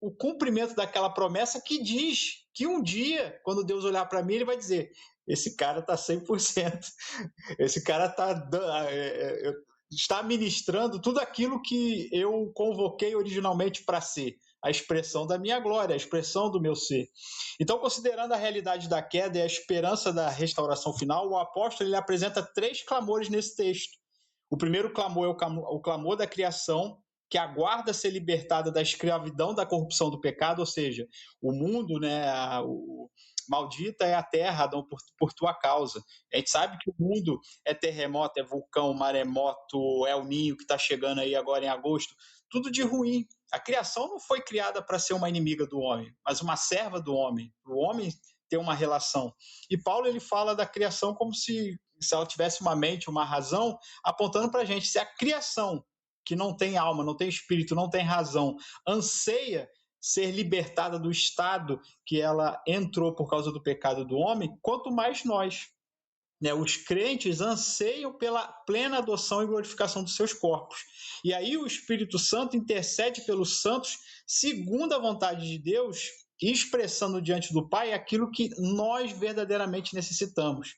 o cumprimento daquela promessa que diz que um dia, quando Deus olhar para mim, ele vai dizer, esse cara está 100%, esse cara está ministrando tudo aquilo que eu convoquei originalmente para ser, a expressão da minha glória, a expressão do meu ser. Então, considerando a realidade da queda e a esperança da restauração final, o apóstolo ele apresenta 3 clamores nesse texto. O primeiro clamor é o clamor da criação, que aguarda ser libertada da escravidão, da corrupção do pecado, ou seja, o mundo, né, maldita é a terra, Adão, por tua causa. A gente sabe que o mundo é terremoto, é vulcão, maremoto, é o Ninho que está chegando aí agora em agosto, tudo de ruim. A criação não foi criada para ser uma inimiga do homem, mas uma serva do homem, para o homem ter uma relação. E Paulo ele fala da criação como se ela tivesse uma mente, uma razão, apontando para a gente, se a criação que não tem alma, não tem espírito, não tem razão, anseia ser libertada do estado que ela entrou por causa do pecado do homem, quanto mais nós. né? Os crentes anseiam pela plena adoção e glorificação dos seus corpos. E aí o Espírito Santo intercede pelos santos segundo a vontade de Deus, expressando diante do Pai aquilo que nós verdadeiramente necessitamos.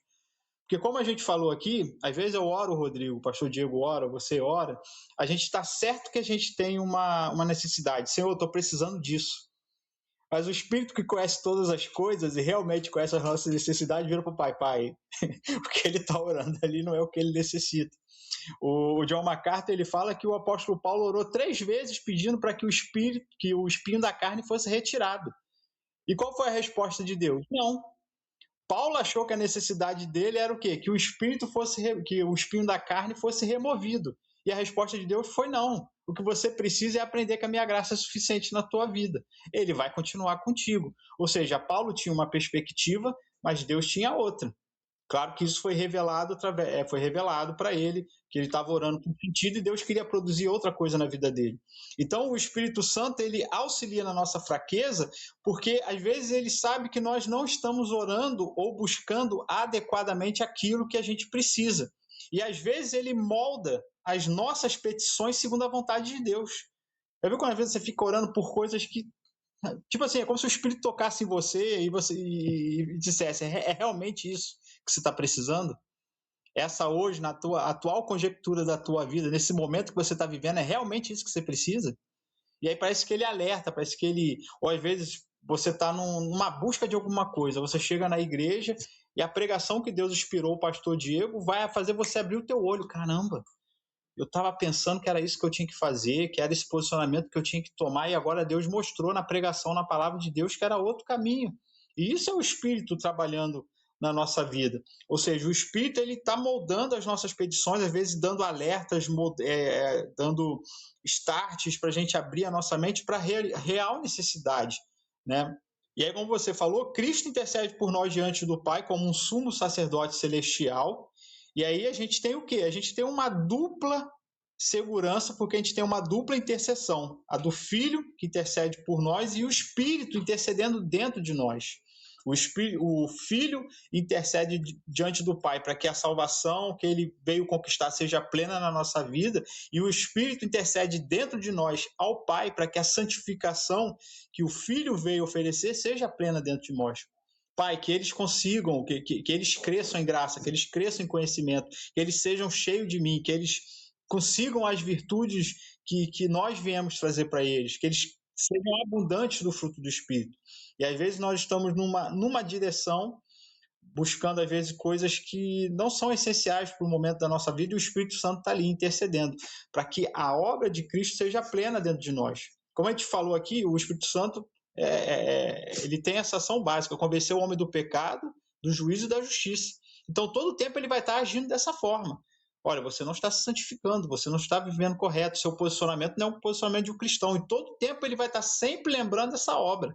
Porque como a gente falou aqui, às vezes eu oro, Rodrigo, o pastor Diego ora, você ora, a gente está certo que a gente tem uma necessidade. Senhor, eu estou precisando disso. Mas o Espírito que conhece todas as coisas e realmente conhece as nossas necessidades, vira para o Pai, o que ele está orando ali não é o que ele necessita. O John MacArthur, ele fala que o apóstolo Paulo orou 3 vezes pedindo para que o espinho da carne fosse retirado. E qual foi a resposta de Deus? Não. Paulo achou que a necessidade dele era o quê? Que o espinho da carne fosse removido. E a resposta de Deus foi não. O que você precisa é aprender que a minha graça é suficiente na tua vida. Ele vai continuar contigo. Ou seja, Paulo tinha uma perspectiva, mas Deus tinha outra. Claro que isso foi revelado para ele, que ele estava orando com sentido e Deus queria produzir outra coisa na vida dele. Então o Espírito Santo, ele auxilia na nossa fraqueza, porque às vezes ele sabe que nós não estamos orando ou buscando adequadamente aquilo que a gente precisa. E às vezes ele molda as nossas petições segundo a vontade de Deus. Já viu quando às vezes você fica orando por coisas que, tipo assim, é como se o Espírito tocasse em você e dissesse, é realmente isso que você está precisando? Essa hoje, na tua atual conjectura da tua vida, nesse momento que você está vivendo, é realmente isso que você precisa? E aí parece que ele alerta, parece que ele... Ou às vezes você está numa busca de alguma coisa, você chega na igreja e a pregação que Deus inspirou o pastor Diego vai fazer você abrir o teu olho. Caramba, eu estava pensando que era isso que eu tinha que fazer, que era esse posicionamento que eu tinha que tomar, e agora Deus mostrou na pregação, na palavra de Deus, que era outro caminho. E isso é o Espírito trabalhando na nossa vida. Ou seja, o Espírito ele está moldando as nossas petições, às vezes dando alertas, dando starts para a gente abrir a nossa mente para a real necessidade, né? E aí, como você falou, Cristo intercede por nós diante do Pai como um sumo sacerdote celestial. E aí a gente tem o quê? A gente tem uma dupla segurança, porque a gente tem uma dupla intercessão. A do Filho, que intercede por nós, e o Espírito intercedendo dentro de nós. O Filho intercede diante do Pai para que a salvação que ele veio conquistar seja plena na nossa vida, e o Espírito intercede dentro de nós ao Pai para que a santificação que o Filho veio oferecer seja plena dentro de nós. Pai, que eles consigam, que eles cresçam em graça, que eles cresçam em conhecimento, que eles sejam cheios de mim, que eles consigam as virtudes que nós viemos trazer para eles, que eles sejam abundantes do fruto do Espírito. E às vezes nós estamos numa direção, buscando às vezes coisas que não são essenciais para o momento da nossa vida, e o Espírito Santo está ali intercedendo, para que a obra de Cristo seja plena dentro de nós. Como a gente falou aqui, o Espírito Santo ele tem essa ação básica, convencer o homem do pecado, do juízo e da justiça. Então, todo o tempo ele vai estar agindo dessa forma. Olha, você não está se santificando, você não está vivendo correto, seu posicionamento não é um posicionamento de um cristão. E todo o tempo ele vai estar sempre lembrando essa obra.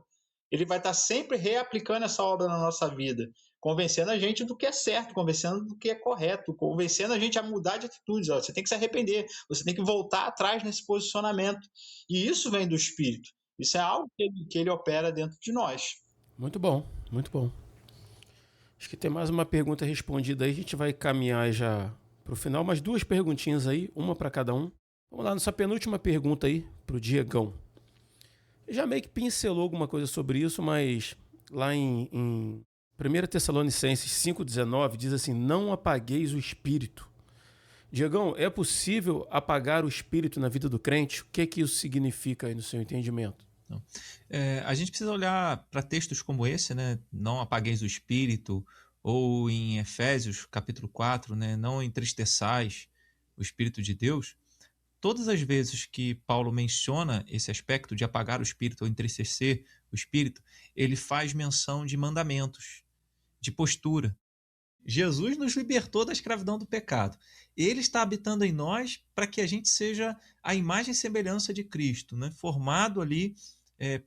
Ele vai estar sempre reaplicando essa obra na nossa vida, convencendo a gente do que é certo, convencendo do que é correto, convencendo a gente a mudar de atitudes. Você tem que se arrepender, você tem que voltar atrás nesse posicionamento. E isso vem do Espírito. Isso é algo que ele opera dentro de nós. Muito bom, muito bom. Acho que tem mais uma pergunta respondida aí. A gente vai caminhar já para o final. Mais 2 perguntinhas aí, uma para cada um. Vamos lá, nossa penúltima pergunta aí para o Diegão. Já meio que pincelou alguma coisa sobre isso, mas lá em 1 Tessalonicenses 5,19 diz assim, não apagueis o Espírito. Diegão, é possível apagar o Espírito na vida do crente? O que isso significa aí no seu entendimento? A gente precisa olhar para textos como esse, né? Não apagueis o Espírito, ou em Efésios capítulo 4, né? Não entristeçais o Espírito de Deus. Todas as vezes que Paulo menciona esse aspecto de apagar o Espírito ou entristecer o Espírito, ele faz menção de mandamentos, de postura. Jesus nos libertou da escravidão do pecado. Ele está habitando em nós para que a gente seja a imagem e semelhança de Cristo, né? Formado ali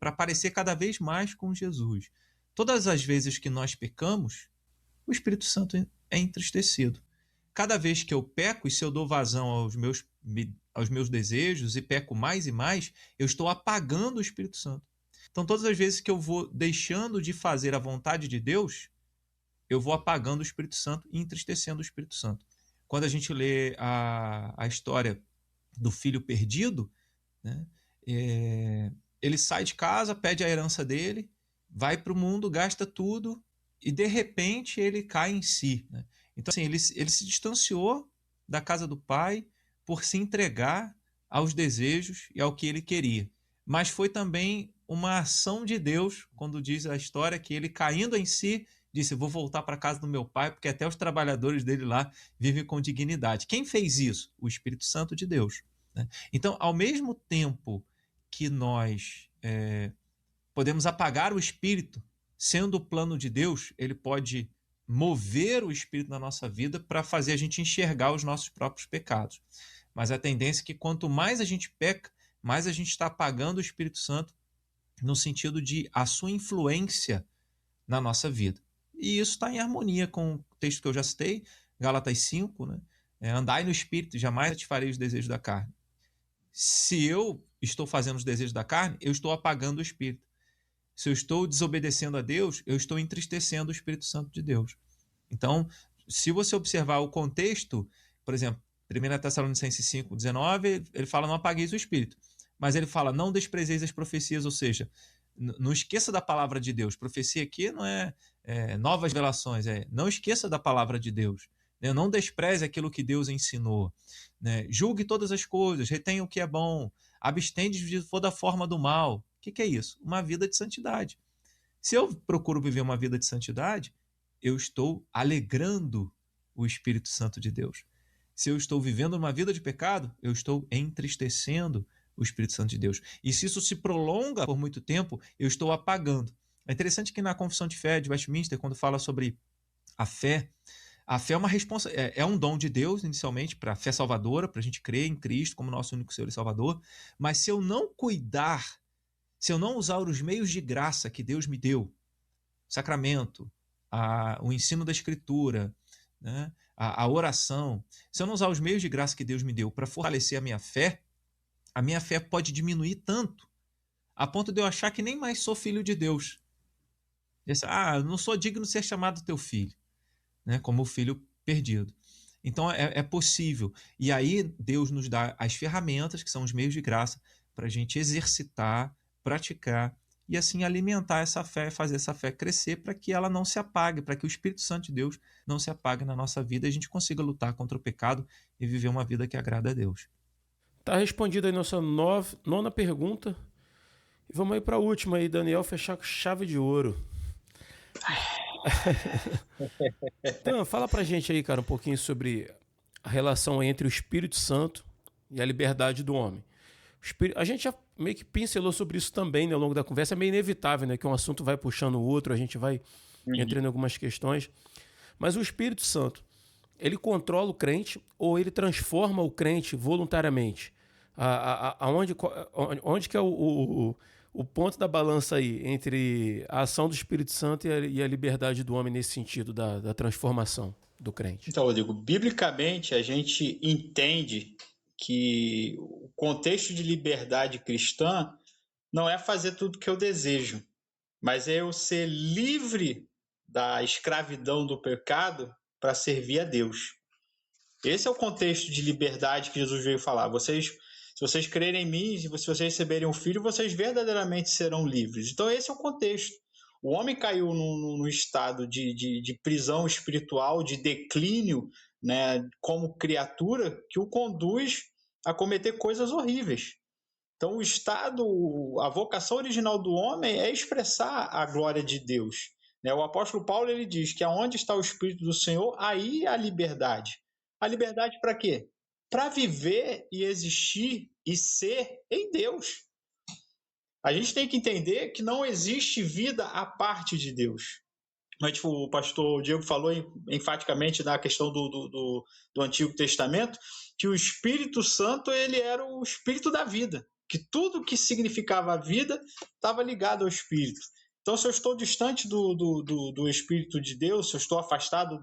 para parecer cada vez mais com Jesus. Todas as vezes que nós pecamos, o Espírito Santo é entristecido. Cada vez que eu peco e se eu dou vazão aos meus desejos e peco mais e mais, eu estou apagando o Espírito Santo. Então, todas as vezes que eu vou deixando de fazer a vontade de Deus, eu vou apagando o Espírito Santo e entristecendo o Espírito Santo. Quando a gente lê a história do filho perdido, né, ele sai de casa, pede a herança dele, vai para o mundo, gasta tudo e de repente ele cai em si, né? Então assim, ele se distanciou da casa do pai por se entregar aos desejos e ao que ele queria. Mas foi também uma ação de Deus, quando diz a história que ele, caindo em si, disse: vou voltar para a casa do meu pai, porque até os trabalhadores dele lá vivem com dignidade. Quem fez isso? O Espírito Santo de Deus, né? Então, ao mesmo tempo que nós podemos apagar o Espírito, sendo o plano de Deus, ele pode mover o Espírito na nossa vida para fazer a gente enxergar os nossos próprios pecados. Mas a tendência é que quanto mais a gente peca, mais a gente está apagando o Espírito Santo no sentido de a sua influência na nossa vida. E isso está em harmonia com o texto que eu já citei, Gálatas 5, né? Andai no Espírito, jamais satisfarei os desejos da carne. Se eu estou fazendo os desejos da carne, eu estou apagando o Espírito. Se eu estou desobedecendo a Deus, eu estou entristecendo o Espírito Santo de Deus. Então, se você observar o contexto, por exemplo, 1 Tessalonicenses 5, 19, ele fala: não apagueis o Espírito. Mas ele fala: não desprezeis as profecias, ou seja, não esqueça da palavra de Deus. Profecia aqui não é novas revelações, não esqueça da palavra de Deus. Né? Não despreze aquilo que Deus ensinou. Né? Julgue todas as coisas, retenha o que é bom, abstende de toda forma do mal. O que é isso? Uma vida de santidade. Se eu procuro viver uma vida de santidade, eu estou alegrando o Espírito Santo de Deus. Se eu estou vivendo uma vida de pecado, eu estou entristecendo o Espírito Santo de Deus. E se isso se prolonga por muito tempo, eu estou apagando. É interessante que na Confissão de Fé de Westminster, quando fala sobre a fé é uma é um dom de Deus, inicialmente, para a fé salvadora, para a gente crer em Cristo como nosso único Senhor e Salvador. Mas se eu não cuidar, se eu não usar os meios de graça que Deus me deu, sacramento, o ensino da Escritura, né, a oração, se eu não usar os meios de graça que Deus me deu para fortalecer a minha fé pode diminuir tanto, a ponto de eu achar que nem mais sou filho de Deus. Eu não sou digno de ser chamado teu filho, né, como o filho perdido. Então é possível. E aí Deus nos dá as ferramentas, que são os meios de graça, para a gente exercitar, praticar e assim alimentar essa fé, fazer essa fé crescer para que ela não se apague, para que o Espírito Santo de Deus não se apague na nossa vida e a gente consiga lutar contra o pecado e viver uma vida que agrada a Deus. Tá respondida aí nossa nona pergunta. E vamos aí para a última aí, Daniel, fechar com chave de ouro. Então, fala pra gente aí, cara, um pouquinho sobre a relação entre o Espírito Santo e a liberdade do homem. A gente já meio que pincelou sobre isso também, né, ao longo da conversa. É meio inevitável, né, que um assunto vai puxando o outro, a gente vai entrando em algumas questões. Mas o Espírito Santo, ele controla o crente ou ele transforma o crente voluntariamente? Onde que é o ponto da balança aí entre a ação do Espírito Santo e a liberdade do homem nesse sentido da transformação do crente? Então, Rodrigo, biblicamente a gente entende que o contexto de liberdade cristã não é fazer tudo que eu desejo, mas é eu ser livre da escravidão do pecado para servir a Deus. Esse é o contexto de liberdade que Jesus veio falar. Se vocês crerem em mim, se vocês receberem o Filho, vocês verdadeiramente serão livres. Então esse é o contexto. O homem caiu num estado de prisão espiritual, de declínio, né, como criatura, que o conduz a cometer coisas horríveis. Então a vocação original do homem é expressar a glória de Deus. O apóstolo Paulo ele diz que aonde está o Espírito do Senhor, aí há liberdade. A liberdade para quê? Para viver e existir e ser em Deus. A gente tem que entender que não existe vida à parte de Deus. Mas o pastor Diego falou enfaticamente na questão do Antigo Testamento, que o Espírito Santo ele era o Espírito da vida, que tudo que significava a vida estava ligado ao Espírito. Então, se eu estou distante do Espírito de Deus, se eu estou afastado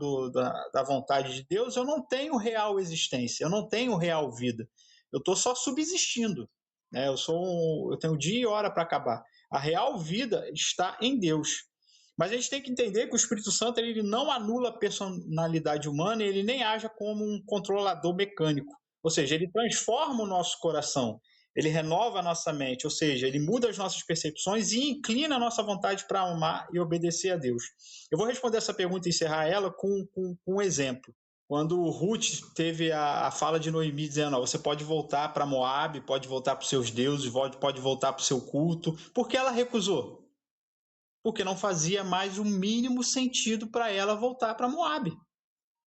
da vontade de Deus, eu não tenho real existência, eu não tenho real vida. Eu estou só subsistindo. Eu tenho dia e hora para acabar. A real vida está em Deus. Mas a gente tem que entender que o Espírito Santo ele não anula a personalidade humana e ele nem age como um controlador mecânico. Ou seja, ele transforma o nosso coração, ele renova a nossa mente, ou seja, ele muda as nossas percepções e inclina a nossa vontade para amar e obedecer a Deus. Eu vou responder essa pergunta e encerrar ela com um exemplo. Quando Ruth teve a fala de Noemi dizendo, você pode voltar para Moabe, pode voltar para os seus deuses, pode voltar para o seu culto, por que ela recusou? Porque não fazia mais o mínimo sentido para ela voltar para Moabe.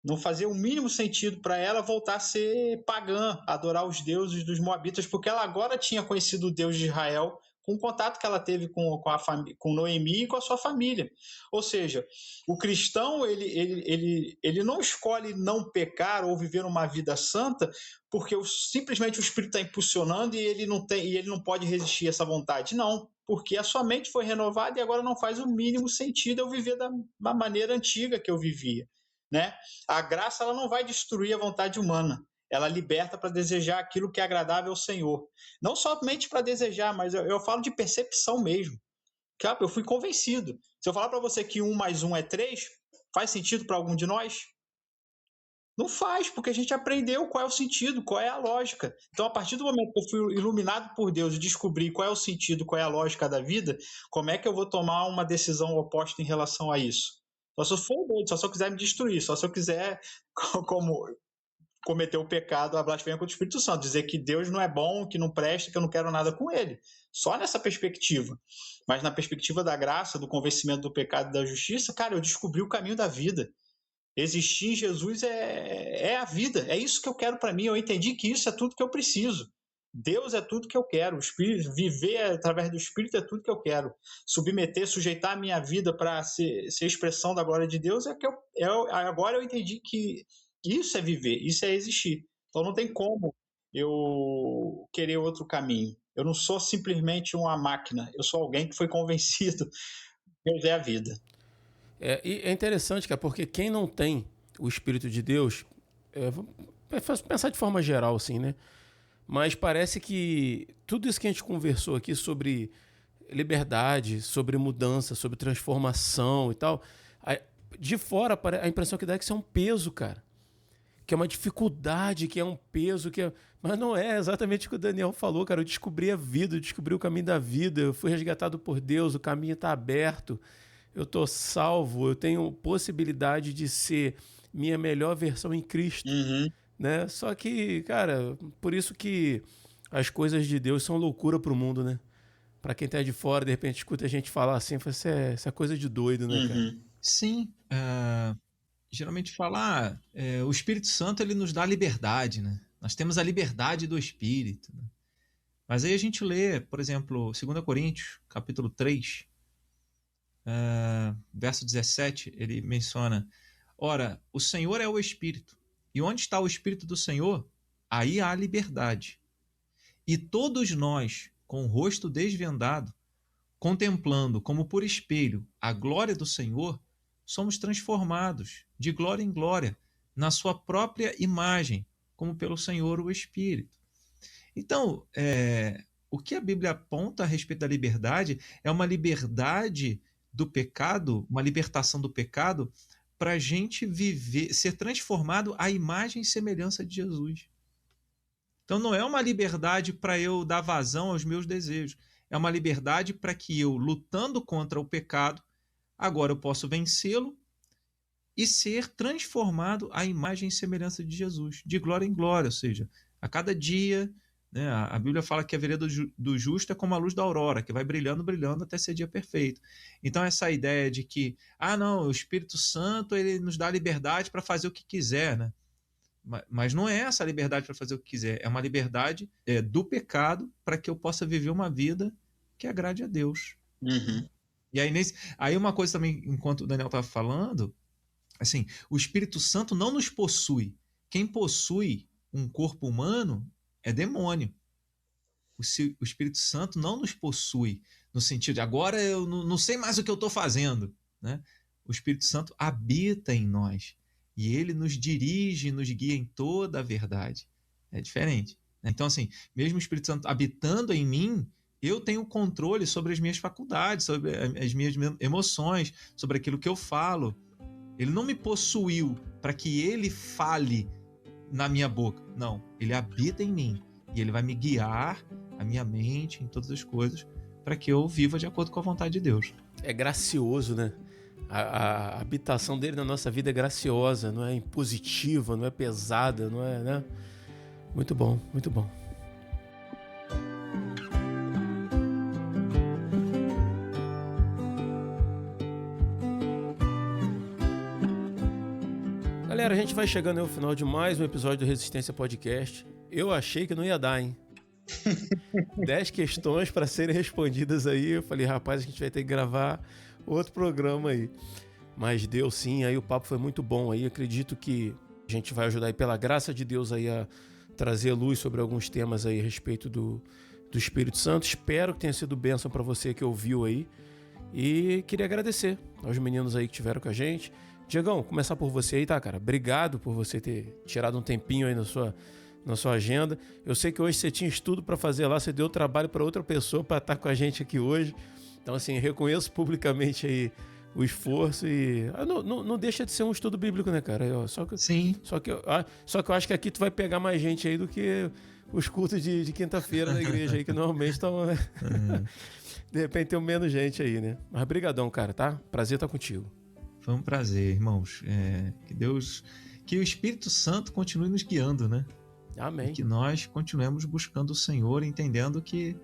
Não fazia o mínimo sentido para ela voltar a ser pagã, adorar os deuses dos moabitas, porque ela agora tinha conhecido o Deus de Israel com o contato que ela teve com Noemi e com a sua família. Ou seja, o cristão ele não escolhe não pecar ou viver uma vida santa porque simplesmente o Espírito está impulsionando e ele não pode resistir a essa vontade. Não, porque a sua mente foi renovada e agora não faz o mínimo sentido eu viver da maneira antiga que eu vivia. Né? A graça ela não vai destruir a vontade humana. Ela liberta para desejar aquilo que é agradável ao Senhor. Não somente para desejar, mas eu falo de percepção mesmo. Eu fui convencido. Se eu falar para você que 1 mais 1 é 3, faz sentido para algum de nós? Não faz, porque a gente aprendeu qual é o sentido, qual é a lógica. Então, a partir do momento que eu fui iluminado por Deus e descobri qual é o sentido, qual é a lógica da vida, como é que eu vou tomar uma decisão oposta em relação a isso? Só se eu for doido, só se eu quiser me destruir, só se eu quiser, como cometer o pecado, a blasfêmia contra o Espírito Santo, dizer que Deus não é bom, que não presta, que eu não quero nada com ele. Só nessa perspectiva. Mas na perspectiva da graça, do convencimento do pecado e da justiça, cara, eu descobri o caminho da vida. Existir em Jesus é a vida, é isso que eu quero para mim. Eu entendi que isso é tudo que eu preciso. Deus é tudo que eu quero. O Espírito, viver através do Espírito é tudo que eu quero. Submeter, sujeitar a minha vida para ser expressão da glória de Deus agora eu entendi que isso é viver, isso é existir. Então não tem como eu querer outro caminho. Eu não sou simplesmente uma máquina. Eu sou alguém que foi convencido que Deus é a vida. E é interessante, cara, porque quem não tem o Espírito de Deus, pensar de forma geral, assim, né? Mas parece que tudo isso que a gente conversou aqui sobre liberdade, sobre mudança, sobre transformação e tal, de fora a impressão que dá é que isso é um peso, cara. Que é uma dificuldade, que é um peso, mas não é exatamente o que o Daniel falou, cara. Eu descobri a vida, eu descobri o caminho da vida, eu fui resgatado por Deus, o caminho está aberto. Eu estou salvo, eu tenho possibilidade de ser minha melhor versão em Cristo. Uhum. Né? Só que, cara, por isso que as coisas de Deus são loucura pro mundo, né? Pra quem tá de fora, de repente escuta a gente falar assim, isso é coisa de doido, né, cara? Uhum. Sim. Geralmente falar, o Espírito Santo ele nos dá liberdade, né? Nós temos a liberdade do Espírito. Né? Mas aí a gente lê, por exemplo, 2 Coríntios, capítulo 3, verso 17, ele menciona: ora, o Senhor é o Espírito, e onde está o Espírito do Senhor, aí há liberdade. E todos nós, com o rosto desvendado, contemplando como por espelho a glória do Senhor, somos transformados de glória em glória na sua própria imagem, como pelo Senhor o Espírito. Então, o que a Bíblia aponta a respeito da liberdade é uma liberdade do pecado, uma libertação do pecado, para a gente viver, ser transformado à imagem e semelhança de Jesus. Então não é uma liberdade para eu dar vazão aos meus desejos, é uma liberdade para que eu, lutando contra o pecado, agora eu posso vencê-lo e ser transformado à imagem e semelhança de Jesus, de glória em glória, ou seja, a cada dia, né, a Bíblia fala que a vereda do justo é como a luz da aurora, que vai brilhando, brilhando até ser dia perfeito. Então essa ideia de que, não, o Espírito Santo ele nos dá liberdade para fazer o que quiser, né? Mas não é essa liberdade para fazer o que quiser, é uma liberdade do pecado para que eu possa viver uma vida que agrade a Deus. Uhum. E aí uma coisa também, enquanto o Daniel estava falando, assim, o Espírito Santo não nos possui. Quem possui um corpo humano é demônio. O Espírito Santo não nos possui, no sentido de agora eu não sei mais o que eu estou fazendo. Né? O Espírito Santo habita em nós. E ele nos dirige, nos guia em toda a verdade. É diferente. Né? Então, assim, mesmo o Espírito Santo habitando em mim, eu tenho controle sobre as minhas faculdades, sobre as minhas emoções, sobre aquilo que eu falo. Ele não me possuiu para que ele fale na minha boca. Não, ele habita em mim e ele vai me guiar a minha mente em todas as coisas para que eu viva de acordo com a vontade de Deus. É gracioso, né? A habitação dele na nossa vida é graciosa, não é impositiva, não é pesada, não é, né? Muito bom, muito bom. Galera, a gente vai chegando ao final de mais um episódio do Resistência Podcast. Eu achei que não ia dar, hein? 10 questões para serem respondidas aí. Eu falei, rapaz, a gente vai ter que gravar outro programa aí. Mas deu sim, aí o papo foi muito bom aí. Acredito que a gente vai ajudar aí, pela graça de Deus, aí a trazer luz sobre alguns temas aí a respeito do Espírito Santo. Espero que tenha sido bênção para você que ouviu aí. E queria agradecer aos meninos aí que estiveram com a gente. Diegão, começar por você aí, tá, cara? Obrigado por você ter tirado um tempinho aí na sua agenda. Eu sei que hoje você tinha estudo para fazer lá, você deu trabalho para outra pessoa para estar com a gente aqui hoje. Então, assim, reconheço publicamente aí o esforço e... Não deixa de ser um estudo bíblico, né, cara? Sim. Só que eu acho que aqui tu vai pegar mais gente aí do que os cultos de quinta-feira na igreja aí, que normalmente estão... Né? De repente tem menos gente aí, né? Mas brigadão, cara, tá? Prazer estar contigo. Foi um prazer, irmãos. Que o Espírito Santo continue nos guiando, né? Amém. E que nós continuemos buscando o Senhor, entendendo que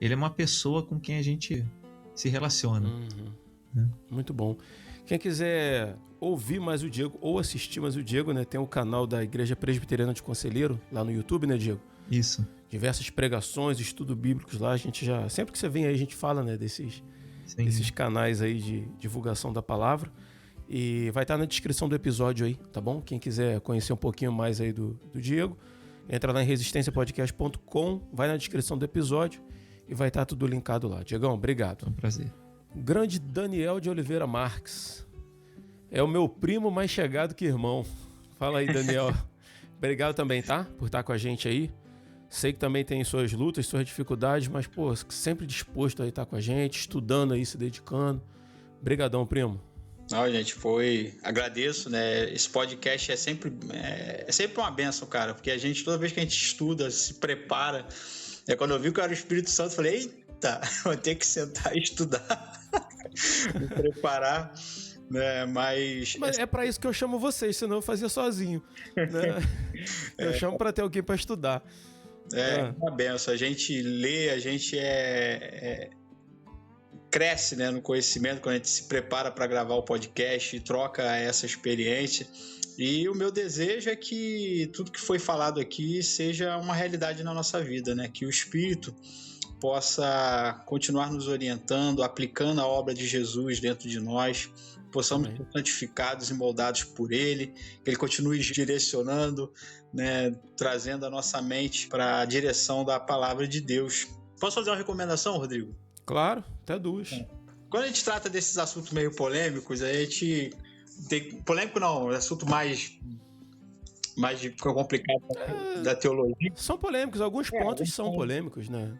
Ele é uma pessoa com quem a gente se relaciona. Muito bom. Quem quiser ouvir mais o Diego ou assistir mais o Diego, né? Tem o canal da Igreja Presbiteriana de Conselheiro lá no YouTube, né, Diego? Isso. Diversas pregações, estudos bíblicos lá. A gente já... Sempre que você vem aí, a gente fala, né? Desses canais aí de divulgação da palavra. E vai estar na descrição do episódio aí, tá bom? Quem quiser conhecer um pouquinho mais aí do Diego, entra lá em resistenciapodcast.com, vai na descrição do episódio e vai estar tudo linkado lá. Diegão, obrigado. É um prazer. Grande Daniel de Oliveira Marques. É o meu primo mais chegado que irmão. Fala aí, Daniel. Obrigado também, tá? Por estar com a gente aí. Sei que também tem suas lutas, suas dificuldades, mas, pô, sempre disposto a estar com a gente, estudando aí, se dedicando. Brigadão, primo. Não, gente, agradeço, né? Esse podcast é sempre uma bênção, cara, porque toda vez que a gente estuda, se prepara, quando eu vi que eu era o Espírito Santo, eu falei, eita, vou ter que sentar e estudar, me preparar, né? Mas é pra isso que eu chamo vocês, senão eu fazia sozinho, né? Eu chamo pra ter alguém pra estudar. É uma benção, a gente lê, a gente cresce, né, no conhecimento quando a gente se prepara para gravar o podcast e troca essa experiência. E o meu desejo é que tudo que foi falado aqui seja uma realidade na nossa vida, né? Que o Espírito possa continuar nos orientando, aplicando a obra de Jesus dentro de nós, possamos ser santificados e moldados por Ele, que Ele continue direcionando, né, trazendo a nossa mente para a direção da palavra de Deus. Posso fazer uma recomendação, Rodrigo? Claro, até duas. Quando a gente trata desses assuntos meio polêmicos, a gente tem... Polêmico não, assunto mais complicado da teologia. São polêmicos, alguns pontos são polêmicos, né?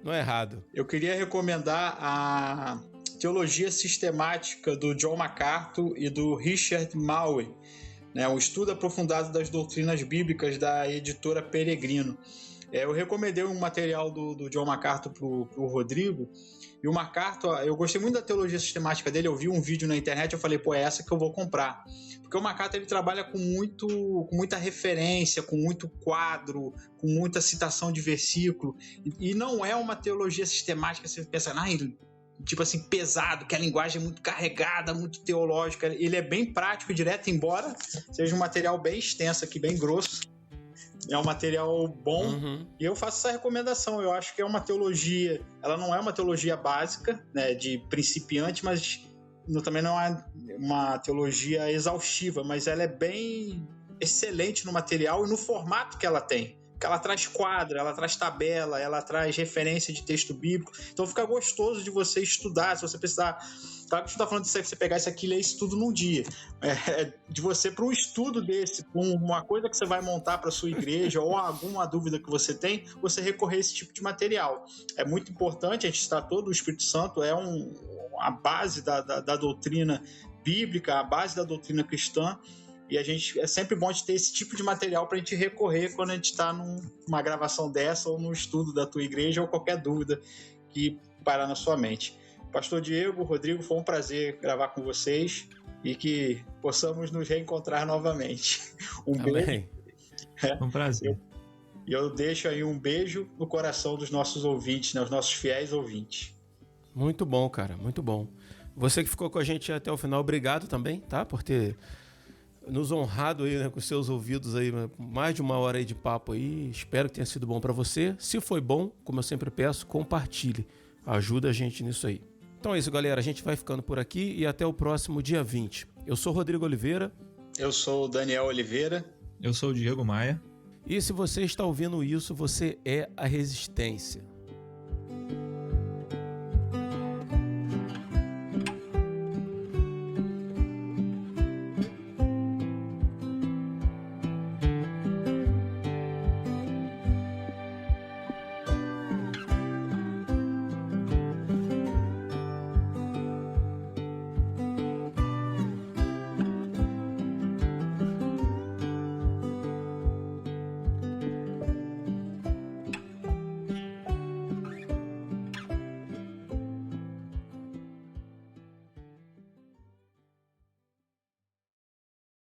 Não é errado. Eu queria recomendar a Teologia Sistemática do John MacArthur e do Richard Maury, né? Um estudo aprofundado das doutrinas bíblicas da editora Peregrino. Eu recomendei um material do John MacArthur pro Rodrigo, e o MacArthur, eu gostei muito da teologia sistemática dele, eu vi um vídeo na internet, eu falei, pô, é essa que eu vou comprar. Porque o MacArthur, ele trabalha com muita referência, com muito quadro, com muita citação de versículo, e não é uma teologia sistemática, você pensa, tipo assim, pesado, que a linguagem é muito carregada, muito teológica. Ele é bem prático e direto, embora seja um material bem extenso aqui, bem grosso. É um material bom, e eu faço essa recomendação. Eu acho que é uma teologia, ela não é uma teologia básica, né, de principiante, mas também não é uma teologia exaustiva, mas ela é bem excelente no material e no formato que ela tem. ela traz quadro, ela traz tabela, ela traz referência de texto bíblico. Então fica gostoso de você estudar. Se você precisar... Claro que a gente está falando de você pegar isso aqui e ler isso tudo num dia. De você, para um estudo desse, para uma coisa que você vai montar para sua igreja ou alguma dúvida que você tem, você recorrer a esse tipo de material. É muito importante, a gente está todo, o Espírito Santo é a base da doutrina bíblica, a base da doutrina cristã, e é sempre bom de ter esse tipo de material para a gente recorrer quando a gente está numa gravação dessa ou no estudo da tua igreja ou qualquer dúvida que parar na sua mente. Pastor Diego, Rodrigo, foi um prazer gravar com vocês e que possamos nos reencontrar novamente. Amém. Foi um prazer. E eu deixo aí um beijo no coração dos nossos ouvintes, né, os nossos fiéis ouvintes. Muito bom, cara, muito bom. Você que ficou com a gente até o final, obrigado também, tá? Por ter nos honrado aí, né, com seus ouvidos aí, mais de 1 hora aí de papo aí. Espero que tenha sido bom para você. Se foi bom, como eu sempre peço, compartilhe. Ajuda a gente nisso aí. Então é isso, galera. A gente vai ficando por aqui e até o próximo dia 20. Eu sou Rodrigo Oliveira. Eu sou o Daniel Oliveira. Eu sou o Diego Maia. E se você está ouvindo isso, você é a Resistência.